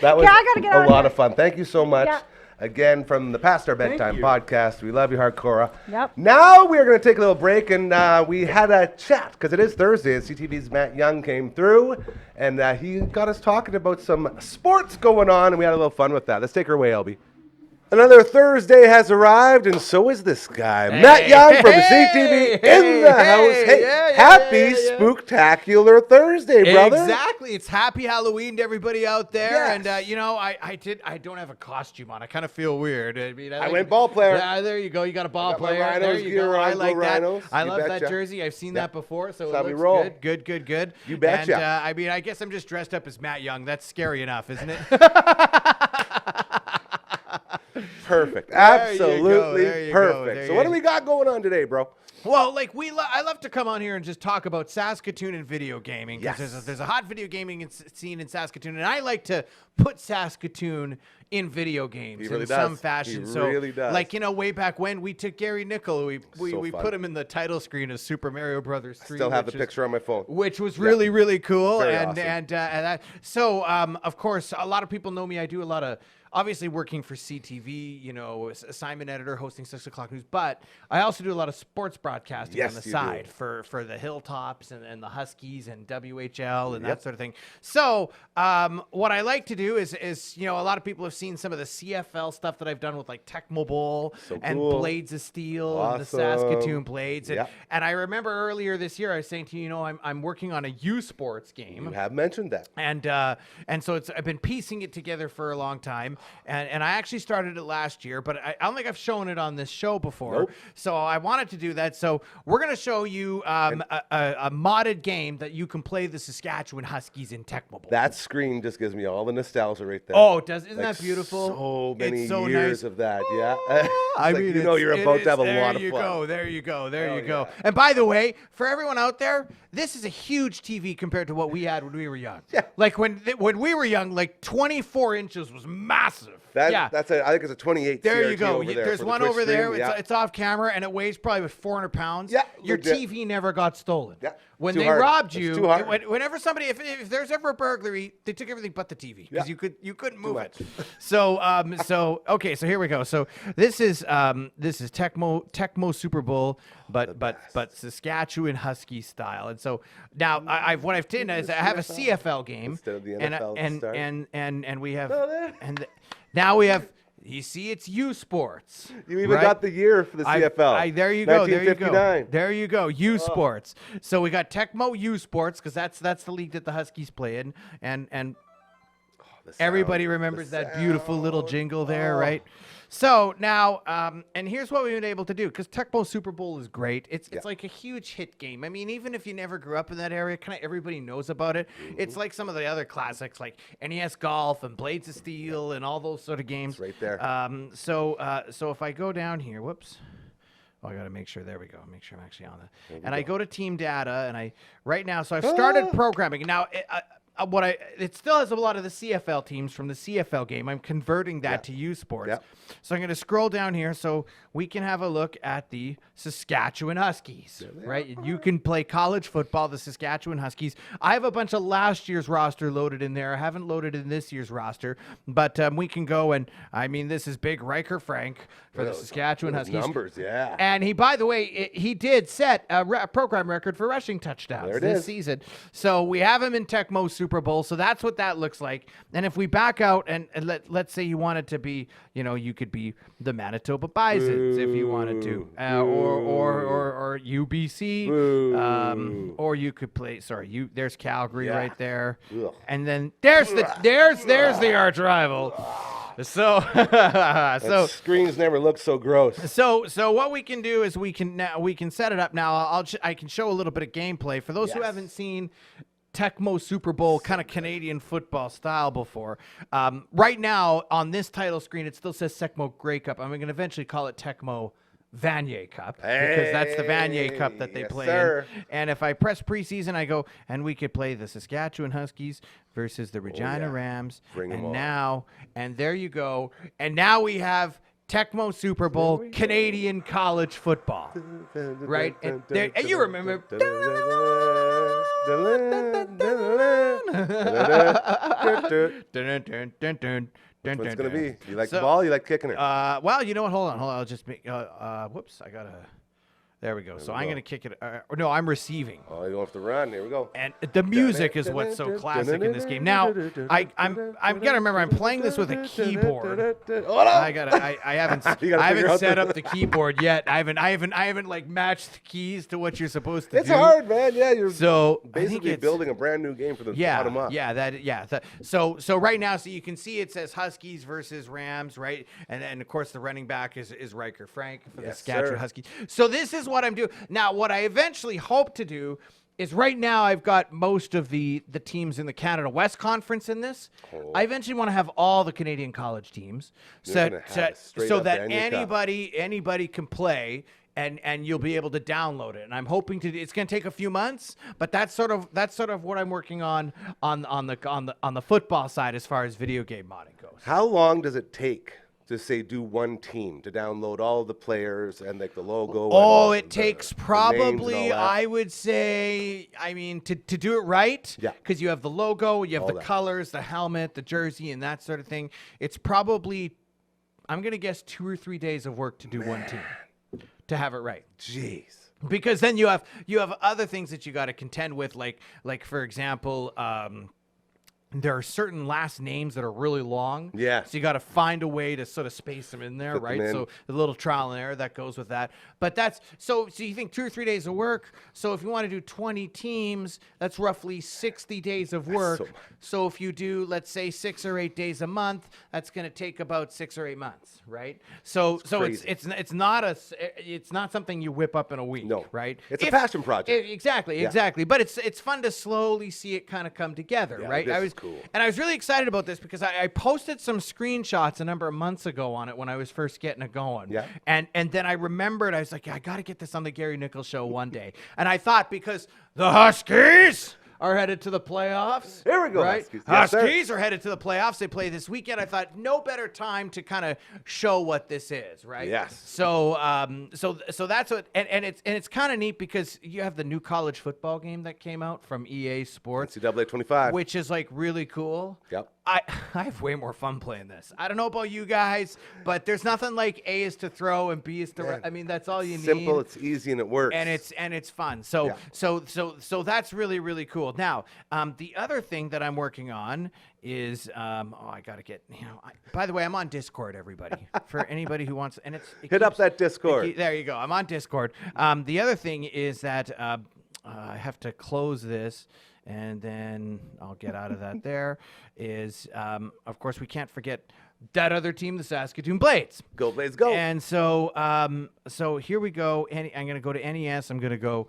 that was Yeah, I gotta get out a of lot here. of fun. Thank you so much. Yeah. Again, from the Past Our Bedtime you. podcast. We love you, Hardcore. Yep. Now we're going to take a little break, and we had a chat, because it is Thursday, and CTV's Matt Young came through, and he got us talking about some sports going on, and we had a little fun with that. Let's take her away, LB. Another Thursday has arrived, and so is this guy, Matt Young from CTV in the house. Hey, happy Spooktacular Thursday, brother. Exactly. It's happy Halloween to everybody out there. Yes. And, you know, I don't have a costume on. I kind of feel weird. I mean, I went ball player. Yeah, there you go. You got a ball got my player. Rhinos There you gear go. on, I like go that. Rhinos. I You love that betcha. jersey. I've seen that before, so That's how it we looks roll. good. You betcha. And, I mean, I guess I'm just dressed up as Matt Young. That's scary enough, isn't it? Perfect. There Absolutely you go. perfect. There So you what go. do we got going on today, bro? Well, like I love to come on here and just talk about Saskatoon and video gaming because Yes. there's a hot video gaming scene in Saskatoon, and I like to put Saskatoon in video games He really in does. some fashion. He so, really does. like way back when we took Gary Nickel, we So fun. put him in the title screen of Super Mario Brothers 3. Still have the which is- picture on my phone. which was really cool. Very and awesome. and that, so of course a lot of people know me. I do a lot of obviously working for CTV, you know, assignment editor, hosting 6 o'clock news, but I also do a lot of sports broadcasting Yes, on the you side do. for the Hilltops and the Huskies and WHL and Yep. that sort of thing. So what I like to do is you know, a lot of people have seen some of the CFL stuff that I've done with like Tecmo Bowl So and cool. Blades of Steel and the Awesome. Saskatoon Blades. Yep. And I remember earlier this year I was saying to you, you know, I'm working on a U Sports game. You have mentioned that. And so I've been piecing it together for a long time, and I actually started it last year, but I don't think I've shown it on this show before. Nope. So I wanted to do that. So we're gonna show you a modded game that you can play the Saskatchewan Huskies in Tecmo Bowl. That screen just gives me all the nostalgia right there. Oh, isn't Like, that beautiful? So many It's so years nice. of that, yeah. It's I like, mean, you know, you're about to have a lot of There you fun. go. There you go. There Hell you go. yeah. And by the way, for everyone out there, this is a huge TV compared to what we had when we were young. Yeah. Like when we were young, like 24 inches was massive. Yeah. I think it's a 28 There CRT you go. over there There's for the one Twitch over stream, there. yeah. It's off camera and it weighs probably 400 pounds. Yeah, Your legit. TV never got stolen. Yeah, When too they hard. robbed It's you, too hard. whenever somebody, if there's ever a burglary, they took everything but the TV because Yeah. you couldn't move much. it. So okay, so here we go. So this is Tecmo Super Bowl, but Saskatchewan Husky style. And so now what I've done is I have a CFL game Instead of the and NFL start. and we have No, there. now we have. You see, it's U Sports. You even right? got the year for the CFL. There you go. There you go. 1959. There you go. U Sports. So we got Tecmo U Sports because that's the league that the Huskies play in, and The sound, everybody the remembers that beautiful little sound. jingle there, Oh. right? So now, and here's what we've been able to do because Tecmo Super Bowl is great. It's like a huge hit game. I mean, even if you never grew up in that area, kind of everybody knows about it. Mm-hmm. It's like some of the other classics like NES Golf and Blades of Steel and all those sort of games. It's right there. So if I go down here, whoops. Oh, I got to make sure. There we go. Make sure I'm actually on that. And I go to Team Data, and right now, so I've started programming. Now, it still has a lot of the CFL teams from the CFL game. I'm converting that to U Sports. Yep. So I'm going to scroll down here so we can have a look at the Saskatchewan Huskies, right? You can play college football, the Saskatchewan Huskies. I have a bunch of last year's roster loaded in there. I haven't loaded in this year's roster, but we can go and, I mean, this is Big Riker Frank for the Saskatchewan Those Huskies. numbers, yeah. And he, by the way, he did set a program record for rushing touchdowns There it this is. season. So we have him in Tecmo Super Bowl. So that's what that looks like. And if we back out and let's say you wanted to be, you know, you could be the Manitoba Bisons if you wanted to, or UBC, or you could play. Sorry, there's Calgary Yeah. right there, Ugh. and then there's the arch rival. So That screens never looked so gross. So what we can do is we can set it up now. I can show a little bit of gameplay for those who Yes. haven't seen Tecmo Super Bowl kind of Canadian football style before. Right now on this title screen, it still says Tecmo Grey Cup. I'm going to eventually call it Tecmo Vanier Cup because that's the Vanier Cup that they Yes, play sir. in. And if I press preseason, I go and we could play the Saskatchewan Huskies versus the Regina yeah. Rams. Bring 'em and on. and there you go. And now we have Tecmo Super Bowl Canadian college football. Right? And you remember. Which one's gonna be? You like the ball? You like kicking it? Well, you know what? Hold on. I'll just make. Whoops! I gotta. There we go. So I'm go. going to kick it. No, I'm receiving. Oh, you're going for the run. Here we go. And the music is what's so classic in this game. Now, I'm gotta remember I'm playing this with a keyboard. Hold on. I haven't You gotta figure out set the- up the keyboard yet. I haven't like matched the keys to what you're supposed to It's do. hard, man. Yeah, you're So I think basically it's- building a brand new game for the bottom up. So right now, so you can see it says Huskies versus Rams, right? And of course the running back is Riker Frank for the Yes, Saskatchewan sir. Huskies. So this is what I'm doing. Now, what I eventually hope to do is right now I've got most of the teams in the Canada West Conference in this. Cool. I eventually want to have all the Canadian college teams You're gonna have a straight so up that Daniel Cup. anybody can play. And you'll be able to download it. And I'm hoping to. It's going to take a few months, but that's sort of what I'm working on the football side as far as video game modding goes. How long does it take to say do one team to download all of the players and like the logo? Oh, and it takes the names and probably, all that? I would say, I mean, to do it right, Yeah. because you have the logo, you have All the that. colors, the helmet, the jersey, and that sort of thing. It's probably, I'm going to guess 2 or 3 days of work to do one team to have it right. Jeez. Because then you have other things that you got to contend with, like for example, there are certain last names that are really long. Yeah. So you got to find a way to sort of space them in there, Fit them right? in. So the little trial and error that goes with that. But that's so you think 2 or 3 days of work. So if you want to do 20 teams, that's roughly 60 days of work. so much. So if you do, let's say 6 or 8 days a month, that's going to take about 6 or 8 months, right? So crazy. it's not something you whip up in a week, No. right? It's a passion project. Exactly, Yeah. exactly. But it's fun to slowly see it kind of come together, Yeah, right? this I is was cool. and I was really excited about this because I posted some screenshots a number of months ago on it when I was first getting it going. Yeah. And then I remembered, I was like, yeah, I got to get this on the Gary Nichols show one day. And I thought because the Huskies are headed to the playoffs. Here we go, Right? Huskies. Yes, sir. Huskies are headed to the playoffs. They play this weekend. I thought no better time to kind of show what this is, right? Yes. So so that's what and it's kind of neat because you have the new college football game that came out from EA Sports, NCAA 25. which is like really cool. Yep. I have way more fun playing this. I don't know about you guys, but there's nothing like A is to throw and B is to. Yeah. I mean, that's all you need. Simple, it's easy, and it works. And it's fun. So Yeah. so that's really really cool. Now, the other thing that I'm working on is I gotta get by the way, I'm on Discord, everybody. For anybody who wants, and it Hit up keeps- that Discord. there you go. I'm on Discord. The other thing is that I have to close this. And then I'll get out of that. There is, of course, we can't forget that other team, the Saskatoon Blades. Go, Blades, go. And so, so here we go. I'm going to go to NES. I'm going to go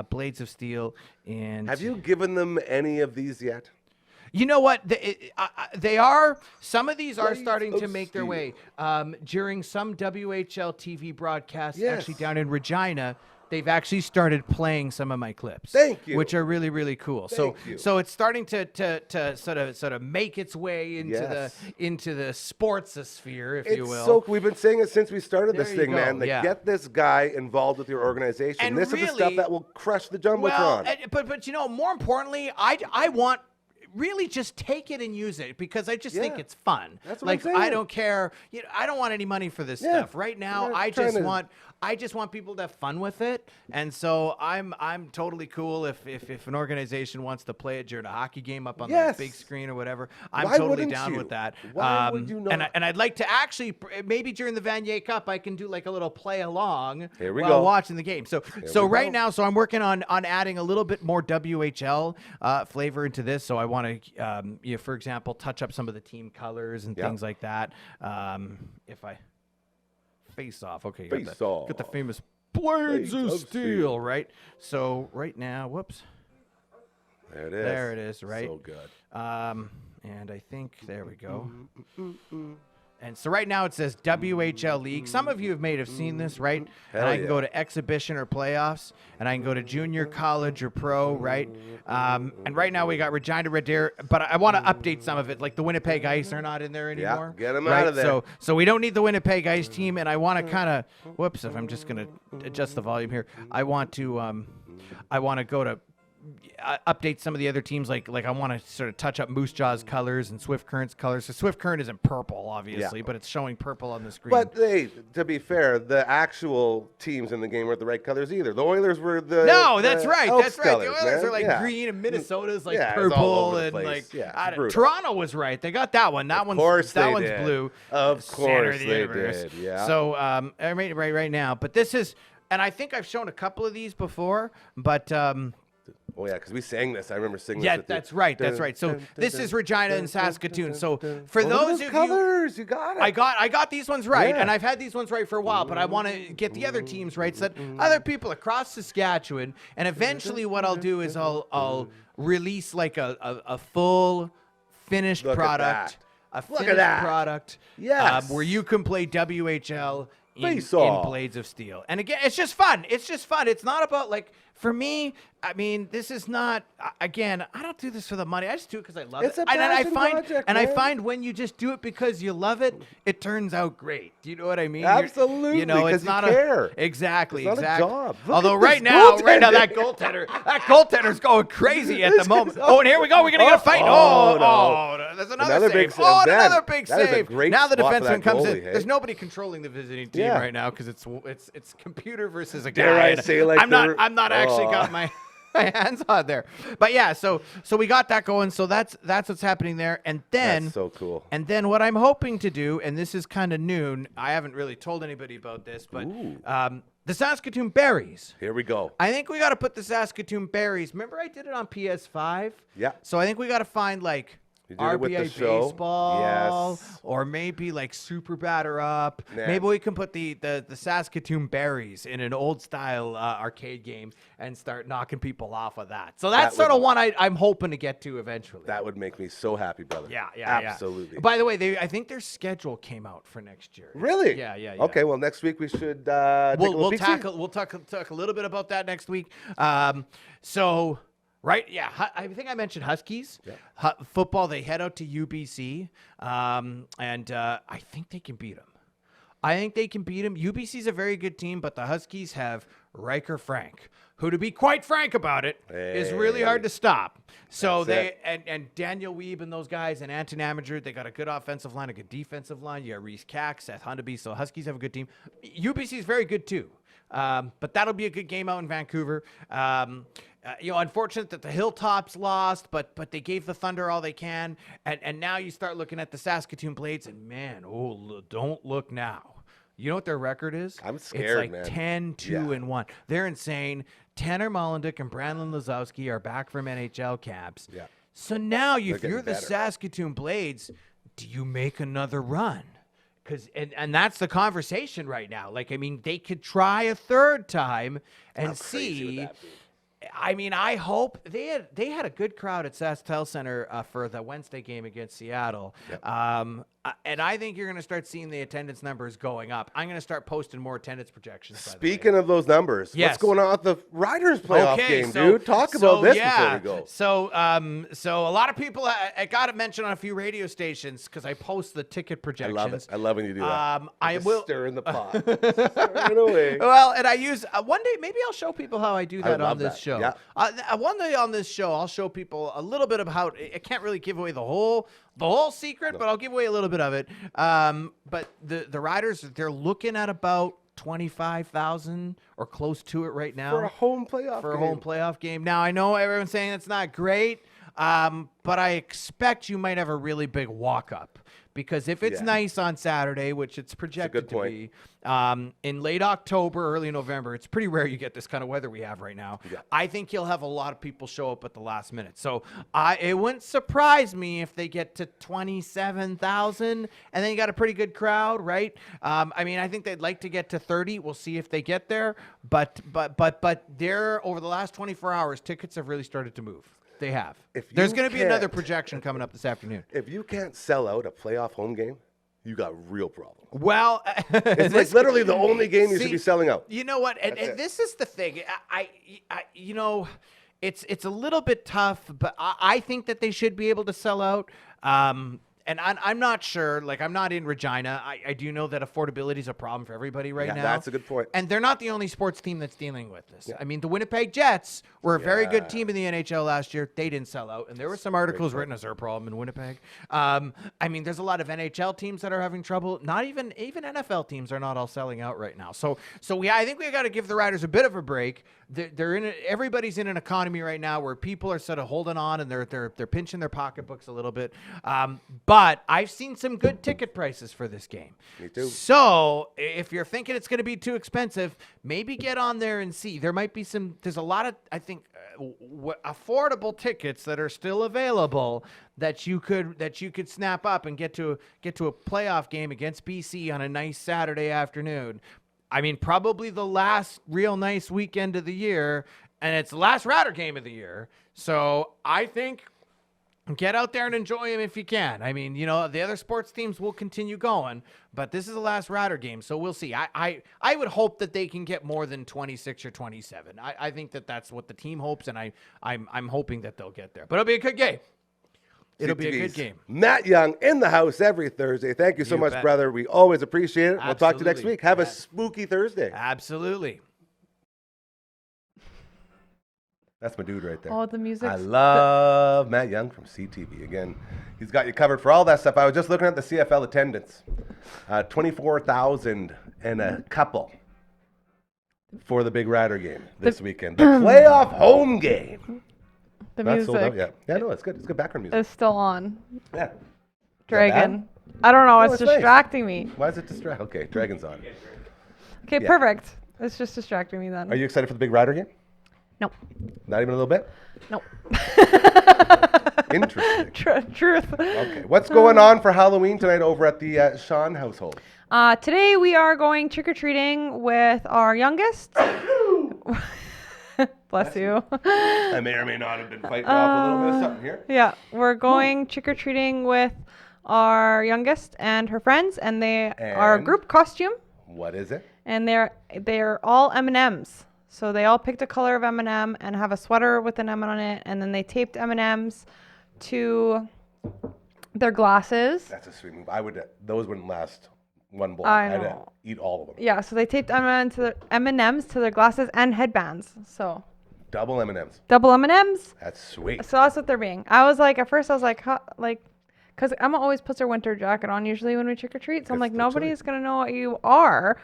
Blades of Steel. And Have you given them any of these yet? You know what? They are. Some of these are Blades starting to of make their Steel. way during some WHL TV broadcasts. Yes. Actually, down in Regina. They've actually started playing some of my clips. Thank you. Which are really, really cool. Thank you. So it's starting to sort of make its way into Yes. the sports sphere, if you It's will. so we've been saying it since we started this There you thing, go, man. Like, yeah. get this guy involved with your organization. And This is the stuff really- that will crush the jumbotron. Well, but more importantly, I want really just take it and use it because I just think Yeah. it's fun. That's what like I'm I saying. don't care. I don't want any money for this Yeah. stuff right now. We're I trying just want people to have fun with it, and so I'm totally cool if an organization wants to play it during a hockey game up on Yes. the big screen or whatever. I'm Why totally wouldn't down you? with that. Why would you not? And I'd like to actually maybe during the Vanier Cup I can do like a little play along Here we while go. watching the game. So we right go. now, so I'm working on adding a little bit more WHL flavor into this. So I want to, for example, touch up some of the team colors and Yep. things like that. If I face off, okay, Face got the off. famous Blades of of Steel, Steel. right? So right now, whoops, There it is. there it is, right? So good. And I think there we go. And so right now it says WHL League. Some of you may have seen this, right? Hell and I can yeah. go to exhibition or playoffs, and I can go to junior, college, or pro, right? And right now we got Regina Red Deer, but I want to update some of it. Like the Winnipeg Ice are not in there Yeah, anymore. get 'em right? out of there. So we don't need the Winnipeg Ice team, and I want to kind of, whoops, if I'm just going to adjust the volume here. I want to go to update some of the other teams. Like I want to sort of touch up Moose Jaw's colors and Swift Current's colors. So Swift Current isn't purple, obviously, but it's showing purple on the screen. But to be fair, the actual teams in the game weren't the right colors either. The Oilers were the that's right. Elks That's right. colors, The Oilers man. are like Yeah. green, and Minnesota's like Yeah, it's all purple, over the and place. like Yeah, it's brutal. Toronto was right. They got that one. That Of course they one's did. blue. Of Center course of the they universe. did. Yeah. So right now, but this is, and I think I've shown a couple of these before, but. Oh yeah, because we sang this. I remember singing Yeah, this with you. that's right. That's right. So this is Regina and Saskatoon. So for Look at those those of you, colors, you got it. I got these ones right, Yeah. and I've had these ones right for a while, but I want to get the other teams right so that other people across Saskatchewan, and eventually what I'll do is I'll release like a full finished Look at product, a Look at finished that. product, Yes. where you can play WHL in Face-off. Blades of Steel. And again, it's just fun. It's just fun. It's not about like, for me, I mean, this is not, again, I don't do this for the money. I just do it because I love It's it. a And I passion find, project, and I man. find when you just do it because you love it, it turns out great. Do you know what I mean? Absolutely, You know, 'cause it's you not care. Exactly, It's not a exactly. job. Look Although at right this now, that goaltender. goaltender's going crazy at the moment. Oh, and here we go. We're gonna get a fight. Oh, Oh, there's another Another save. big save. Oh, Man, another big that is a save. great Now the spot for defenseman that comes in. goalie, hey? There's nobody controlling the visiting team Yeah. right now because it's computer versus a guy. Dare I and say, like, I'm not actually oh. got my hands on there. But yeah, so we got that going. So that's what's happening there. And then That's so cool. And then what I'm hoping to do, and this is kind of noon, I haven't really told anybody about this, but the Saskatoon Berries. Here we go. I think we got to put the Saskatoon Berries. Remember I did it on PS5? Yeah. So I think we got to find like You did it with the RBI show. baseball, Yes. or maybe like Super Batter Up. Nah. Maybe we can put the Saskatoon Berries in an old style arcade game and start knocking people off of that. So that's That sort of would- one I'm hoping to get to eventually. That would make me so happy, brother. Yeah, Absolutely. By the way, I think their schedule came out for next year. Really? Yeah. Okay, well, next week we should take a We'll little peek-see. talk a little bit about that next week. So. Right, yeah. I think I mentioned Huskies. Yeah. Football, they head out to UBC, and I think they can beat them. UBC's a very good team, but the Huskies have Riker Frank, who, to be quite frank about it, is really hard to stop. So That's and Daniel Weeb and those guys and Anton Amager, they got a good offensive line, a good defensive line. You got Reese Cack, Seth Hundaby. So Huskies have a good team. UBC's very good too. But that'll be a good game out in Vancouver. Unfortunate that the Hilltops lost, but they gave the Thunder all they can. And now you start looking at the Saskatoon Blades, and man, don't look now. You know what their record is? I'm scared, It's like man. 10-2-1. They're insane. Tanner Mollendick and Brandon Lazowski are back from NHL caps. Yeah. So now, if getting you're the better. Saskatoon Blades, do you make another run? And that's the conversation right now. Like, I mean, they could try a third time and How crazy would see. that be? I mean, I hope they had a good crowd at SaskTel Center for the Wednesday game against Seattle. Yep. And I think you're going to start seeing the attendance numbers going up. I'm going to start posting more attendance projections. by the way. Speaking of those numbers, Yes. what's going on with the Riders playoff game, dude? Talk so, about this yeah. before we go. So a lot of people, I got it mentioned on a few radio stations because I post the ticket I projections. love it. I love when you do that. I Just will stir in the pot. Stir it away. Well, and I use one day. Maybe I'll show people how I do that love on this that. show. Yeah. One day on this show, I'll show people a little bit of how. I can't really give away the whole secret, but I'll give away a little bit of it. But the Riders, they're looking at about 25,000 or close to it right now For a home playoff for a game. home playoff game. Now I know everyone's saying it's not great, but I expect you might have a really big walk up. Because if it's Yeah. nice on Saturday, which it's projected good to point. be, in late October, early November, it's pretty rare you get this kind of weather we have right now. Yeah. I think you'll have a lot of people show up at the last minute. So it wouldn't surprise me if they get to 27,000 and then you got a pretty good crowd, right? I mean, I think they'd like to get to 30. We'll see if they get there. But there, over the last 24 hours, tickets have really started to move. They have. If There's you going to be another can't- projection coming up this afternoon. If you can't sell out a playoff home game, you got real problems. Well, It's like literally the only game you should See, be selling out. You know what? And That's it. this is the thing. I you know, it's a little bit tough, but I think that they should be able to sell out. and I'm not sure. Like, I'm not in Regina. I do know that affordability is a problem for everybody right now. That's a good point. And they're not the only sports team that's dealing with this. I mean, the Winnipeg Jets were a very good team in the NHL last year. They didn't sell out, and there were some articles written as their problem in Winnipeg. I mean, there's a lot of NHL teams that are having trouble. Not even NFL teams are not all selling out right now. So I think we got to give the Riders a bit of a break. Everybody's in an economy right now where people are sort of holding on and they're pinching their pocketbooks a little bit. But I've seen some good ticket prices for this game. Me too. So if you're thinking it's going to be too expensive, maybe get on there and see. There's a lot of, I think, affordable tickets that are still available that you could snap up and get to a playoff game against BC on a nice Saturday afternoon. I mean, probably the last real nice weekend of the year, and it's the last Rider game of the year. So I think get out there and enjoy them if you can. I mean, the other sports teams will continue going, but this is the last Rider game, so we'll see. I would hope that they can get more than 26 or 27. I think that's what the team hopes, and I'm hoping that they'll get there. But it'll be a good game. It'll be a good game. Matt Young in the house every Thursday. Thank you so much, brother. We always appreciate it. We'll talk to you next week. Have a spooky Thursday. Absolutely. That's my dude right there. Oh, the music. I love Matt Young from CTV. Again, he's got you covered for all that stuff. I was just looking at the CFL attendance. 24,000 and a couple for the big Rider game this weekend. The playoff home game. The Not music sold out yet. Yeah, no, it's good. It's good background music. is still on. Yeah. Dragon. I don't know. No, It's it's nice. distracting me. Why is it distract? Okay, Dragon's on. Okay, Yeah. perfect. It's just distracting me then. Are you excited for the big Rider game? Nope. Not even a little bit? Nope. Interesting. Truth. Okay. What's going on for Halloween tonight over at the Sean household? Today we are going trick-or-treating with our youngest. Bless you. I may or may not have been fighting off a little bit of something here. Yeah, we're going trick-or-treating with our youngest and her friends, and they are a And? group costume, What is it? and they're all M&Ms. So they all picked a color of M&M and have a sweater with an M on it, and then they taped M&Ms to their glasses. That's a sweet move. Those wouldn't last one bowl. I I'd know. eat all of them. Yeah, so they taped M&Ms to their glasses and headbands. So Double M&Ms. double M&Ms. That's sweet. So that's what they're being. At first I was like, huh, because Emma always puts her winter jacket on usually when we trick or treat. So I'm Because like, it's nobody's gonna know what you are.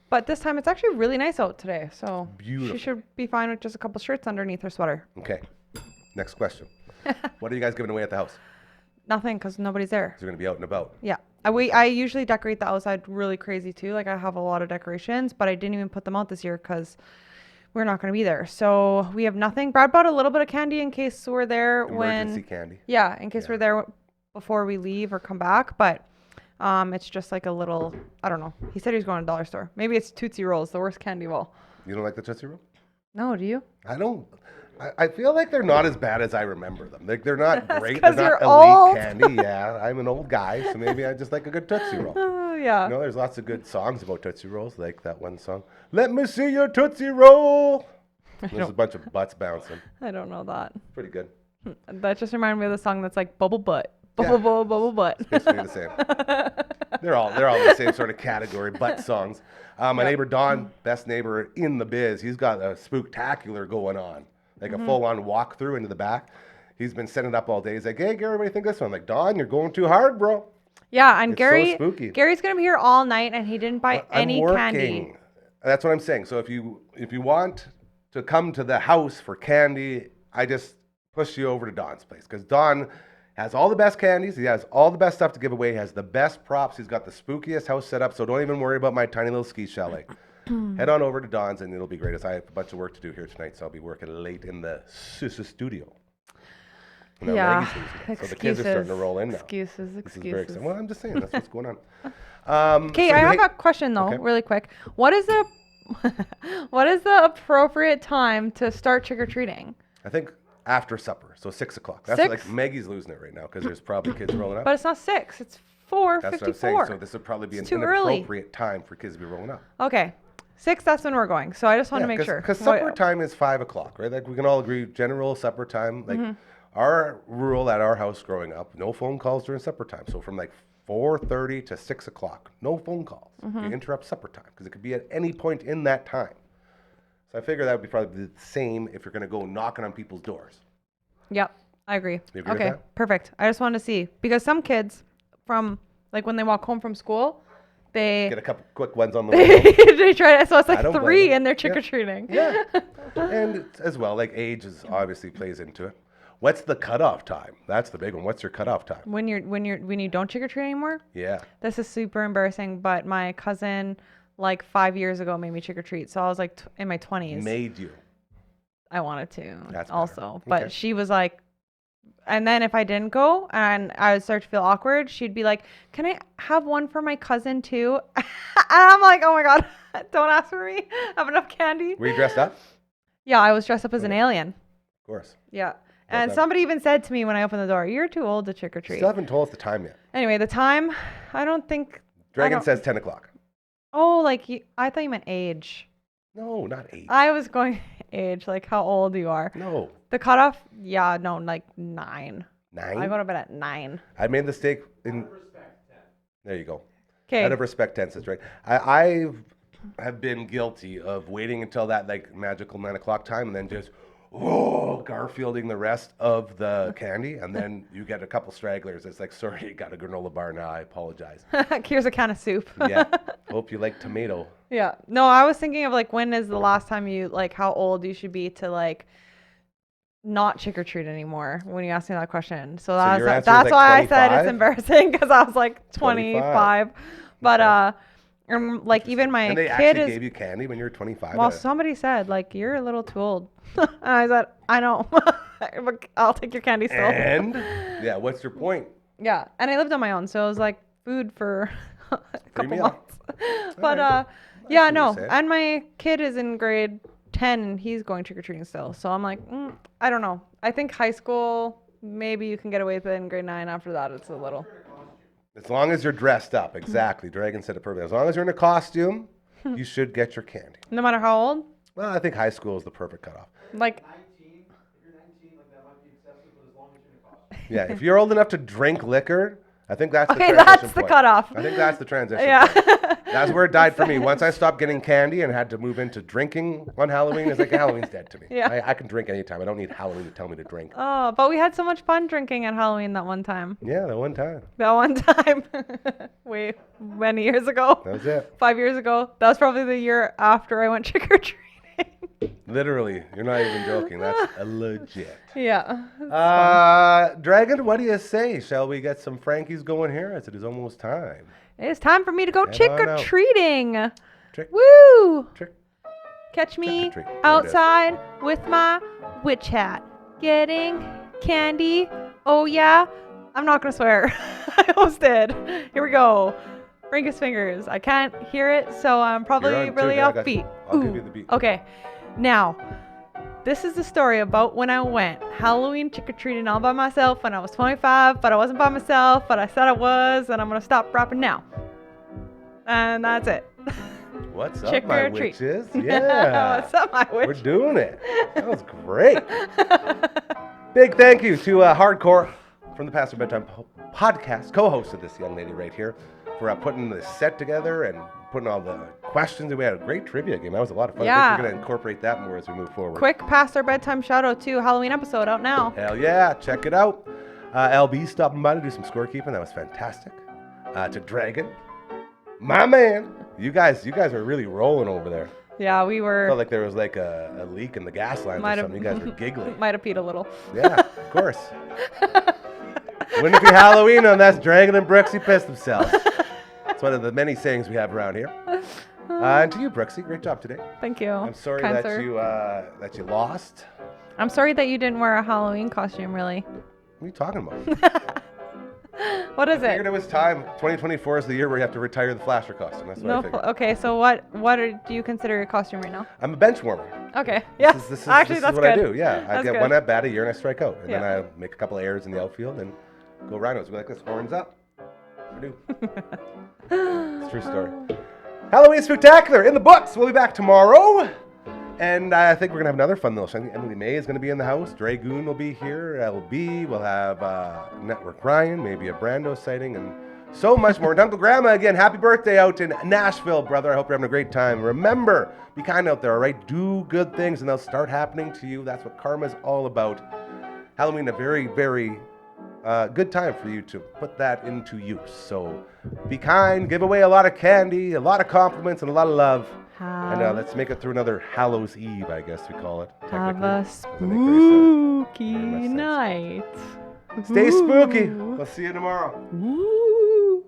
But this time it's actually really nice out today. So Beautiful. she should be fine with just a couple shirts underneath her sweater. Okay. Next question. What are you guys giving away at the house? Nothing, because nobody's there. Because you're going to be out and about. Yeah. I usually decorate the outside really crazy too. Like I have a lot of decorations, but I didn't even put them out this year because we're not going to be there. So we have nothing. Brad bought a little bit of candy in case we're there Emergency candy. Yeah, in case we're there before we leave or come back. But it's just like a little, I don't know. He said he was going to a dollar store. Maybe it's Tootsie Rolls, the worst candy of all. You don't like the Tootsie Roll? No, do you? I don't. I feel like they're not as bad as I remember them. Like they're not great. 'cause They're not you're elite old. candy. Yeah, I'm an old guy, so maybe I just like a good Tootsie Roll. Oh, yeah. There's lots of good songs about Tootsie Rolls, like that one song, "Let Me See Your Tootsie Roll." There's a bunch of butts bouncing. I don't know that. Pretty good. That just reminded me of the song that's like bubble butt. Yeah. Bubble butt. Basically the same. They're all the same sort of category, butt songs. My neighbor Don, best neighbor in the biz, he's got a spooktacular going on, like a full-on walkthrough into the back. He's been setting it up all day. He's like, "Hey, Gary, what do you think of this one?" I'm like, "Don, you're going too hard, bro." Yeah, and It's so Gary, spooky. Gary's gonna be here all night, and he didn't buy any I'm working. candy. That's what I'm saying. So if you want to come to the house for candy, I just push you over to Don's place because Don has all the best candies. He has all the best stuff to give away. He has the best props. He's got the spookiest house set up. So don't even worry about my tiny little ski chalet. Head on over to Don's and it'll be great. As I have a bunch of work to do here tonight, so I'll be working late in the studio. Now Yeah, Maggie's losing it. So the kids are starting to roll in now. Excuses. This is very exciting. Well, I'm just saying that's what's going on. Okay, so I hey- have a question though, Okay. really quick. What is the what is the appropriate time to start trick or treating? I think after supper, so 6 o'clock. That's 6? like Maggie's losing it right now because there's probably kids rolling up. But it's not 6. It's That's what I'm saying. 4:54. So this would probably be an It's too early. inappropriate time for kids to be rolling up. Okay, 6. That's when we're going. So I just want to make sure. Because What- supper time is 5 o'clock, right? Like we can all agree, general supper time. Like Our rule at our house growing up, no phone calls during supper time. So from like 4:30 to 6 o'clock, no phone calls. You interrupt supper time because it could be at any point in that time. So I figure that would be probably the same if you're going to go knocking on people's doors. Yep, I agree. You agree with Okay, that? perfect. I just wanted to see because some kids from like when they walk home from school, they Get a couple quick ones on the way home. they try it. So it's I like don't blame 3 them. and they're Yeah. trick or treating. Yeah. And as well, like age is obviously plays into it. What's the cutoff time? That's the big one. What's your cutoff time? When you don't trick or treat anymore. Yeah. This is super embarrassing, but my cousin like 5 years ago made me trick or treat. So I was like in my 20s. Made you. I wanted to That's better. also, but Okay. she was like, and then if I didn't go and I would start to feel awkward, she'd be like, "Can I have one for my cousin too?" And I'm like, "Oh my God, don't ask for me. I have enough candy." Were you dressed up? Yeah, I was dressed up as an alien. Of course. Yeah. And that. somebody even said to me when I opened the door, "You're too old to trick or treat." Still haven't told us the time yet. Anyway, the time, I don't think. Dragon don't- says 10 o'clock. Oh, like I thought you meant age. No, not 8. I was going age, like how old you are. No. The cutoff, yeah, no, like 9. 9? I go to bed at 9. I made the mistake in. There you go. Okay. Out of respect, 10 says right. I have been guilty of waiting until that like magical 9 o'clock time and then just Garfielding the rest of the candy, and then you get a couple stragglers. It's like, sorry, you got a granola bar now. I apologize. Here's a can of soup. Yeah. Hope you like tomato. Yeah. No, I was thinking of like when is the last time you like how old you should be to like not trick or treat anymore when you asked me that question. So your that's answer is, that's like, why I said 25? it's embarrassing because I was like 25. 25. But like even my And they kid actually is gave you candy when you were 25? well, somebody said like you're a little too old. And I said, I know. But I'll take your candy still. And yeah, what's your point? Yeah, and I lived on my own, so it was like food for a couple meal. months. But right. yeah, what you no. said. And my kid is in grade 10 and he's going trick or treating still. So I'm like, I don't know. I think high school maybe you can get away with it. In grade 9 after that it's a little. As long as you're dressed up, exactly. Dragon said it perfectly. As long as you're in a costume, you should get your candy. No matter how old? Well, I think high school is the perfect cutoff. Like Yeah, if you're old enough to drink liquor, I think that's the okay, transition that's the point. cutoff. I think that's the transition Yeah. point. That's where it died for me. Once I stopped getting candy and had to move into drinking on Halloween, it's like Halloween's dead to me. Yeah. I can drink anytime. I don't need Halloween to tell me to drink. Oh, but we had so much fun drinking at Halloween that one time. Yeah, that one time. That one time. Wait, many years ago. That was it. 5 years ago. That was probably the year after I went trick or treating. Literally. You're not even joking. That's legit. Yeah. Dragon, what do you say? Shall we get some Frankies going here as it is almost time? It's time for me to go Head trick on or out. treating. Trick, Woo! trick. Catch me treat. There it is. outside with my witch hat, getting candy. Oh yeah. I'm not gonna swear. I almost did. Here we go. Ringus fingers. I can't hear it, so I'm probably You're on really too, I got offbeat. you. I'll give Ooh. you the beat. Okay. Now, this is the story about when I went Halloween trick-or-treating all by myself when I was 25, but I wasn't by myself, but I said I was, and I'm going to stop rapping now. And that's it. What's up, Trick my or treat. witches? Yeah. What's up, my witch? We're doing it. That was great. Big thank you to Hardcore from the Pastor Bedtime Podcast, co-host of this young lady right here, for putting this set together and putting all the questions. And we had a great trivia game. That was a lot of fun. I Yeah. think we're going to incorporate that more as we move forward. Quick past our bedtime shout out to Halloween episode out now. Hell yeah. Check it out. LB stopping by to do some scorekeeping. That was fantastic. To Dragon, my man. You guys are really rolling over there. Yeah, we were. Felt like there was like a leak in the gas lines or something. You guys were giggling. Might have peed a little. Yeah, of course. Wouldn't it be Halloween unless Dragon and Brooksie pissed themselves? It's one of the many sayings we have around here. And to you, Brooksie, great job today. Thank you. I'm sorry kind that sir. you lost. I'm sorry that you didn't wear a Halloween costume, really. What are you talking about? What is I figured it? it was time. 2024 is the year where you have to retire the flasher costume. That's what I No. figured. Okay, so do you consider your costume right now? I'm a bench warmer. Okay. Yes. This is Actually, this that's is what good. I do. Yeah, I That's get good. one at bat a year and I strike out, and then Yeah. I make a couple of errors in the outfield and go rhinos. Go like this, horns up. I do. It's a true story. Halloween Spectacular in the books. We'll be back tomorrow. And I think we're going to have another fun little show. Emily May is going to be in the house. Dragoon will be here. LB. We'll have Network Ryan, maybe a Brando sighting, and so much more. And Uncle Grandma, again, happy birthday out in Nashville, brother. I hope you're having a great time. Remember, be kind out there, all right? Do good things, and they'll start happening to you. That's what karma's all about. Halloween, a very, very good time for you to put that into use. So be kind, give away a lot of candy, a lot of compliments, and a lot of love. And let's make it through another Hallows Eve, I guess we call it. Have a Doesn't make very sense. spooky Very much sense. night. Stay spooky. We'll see you tomorrow. Ooh.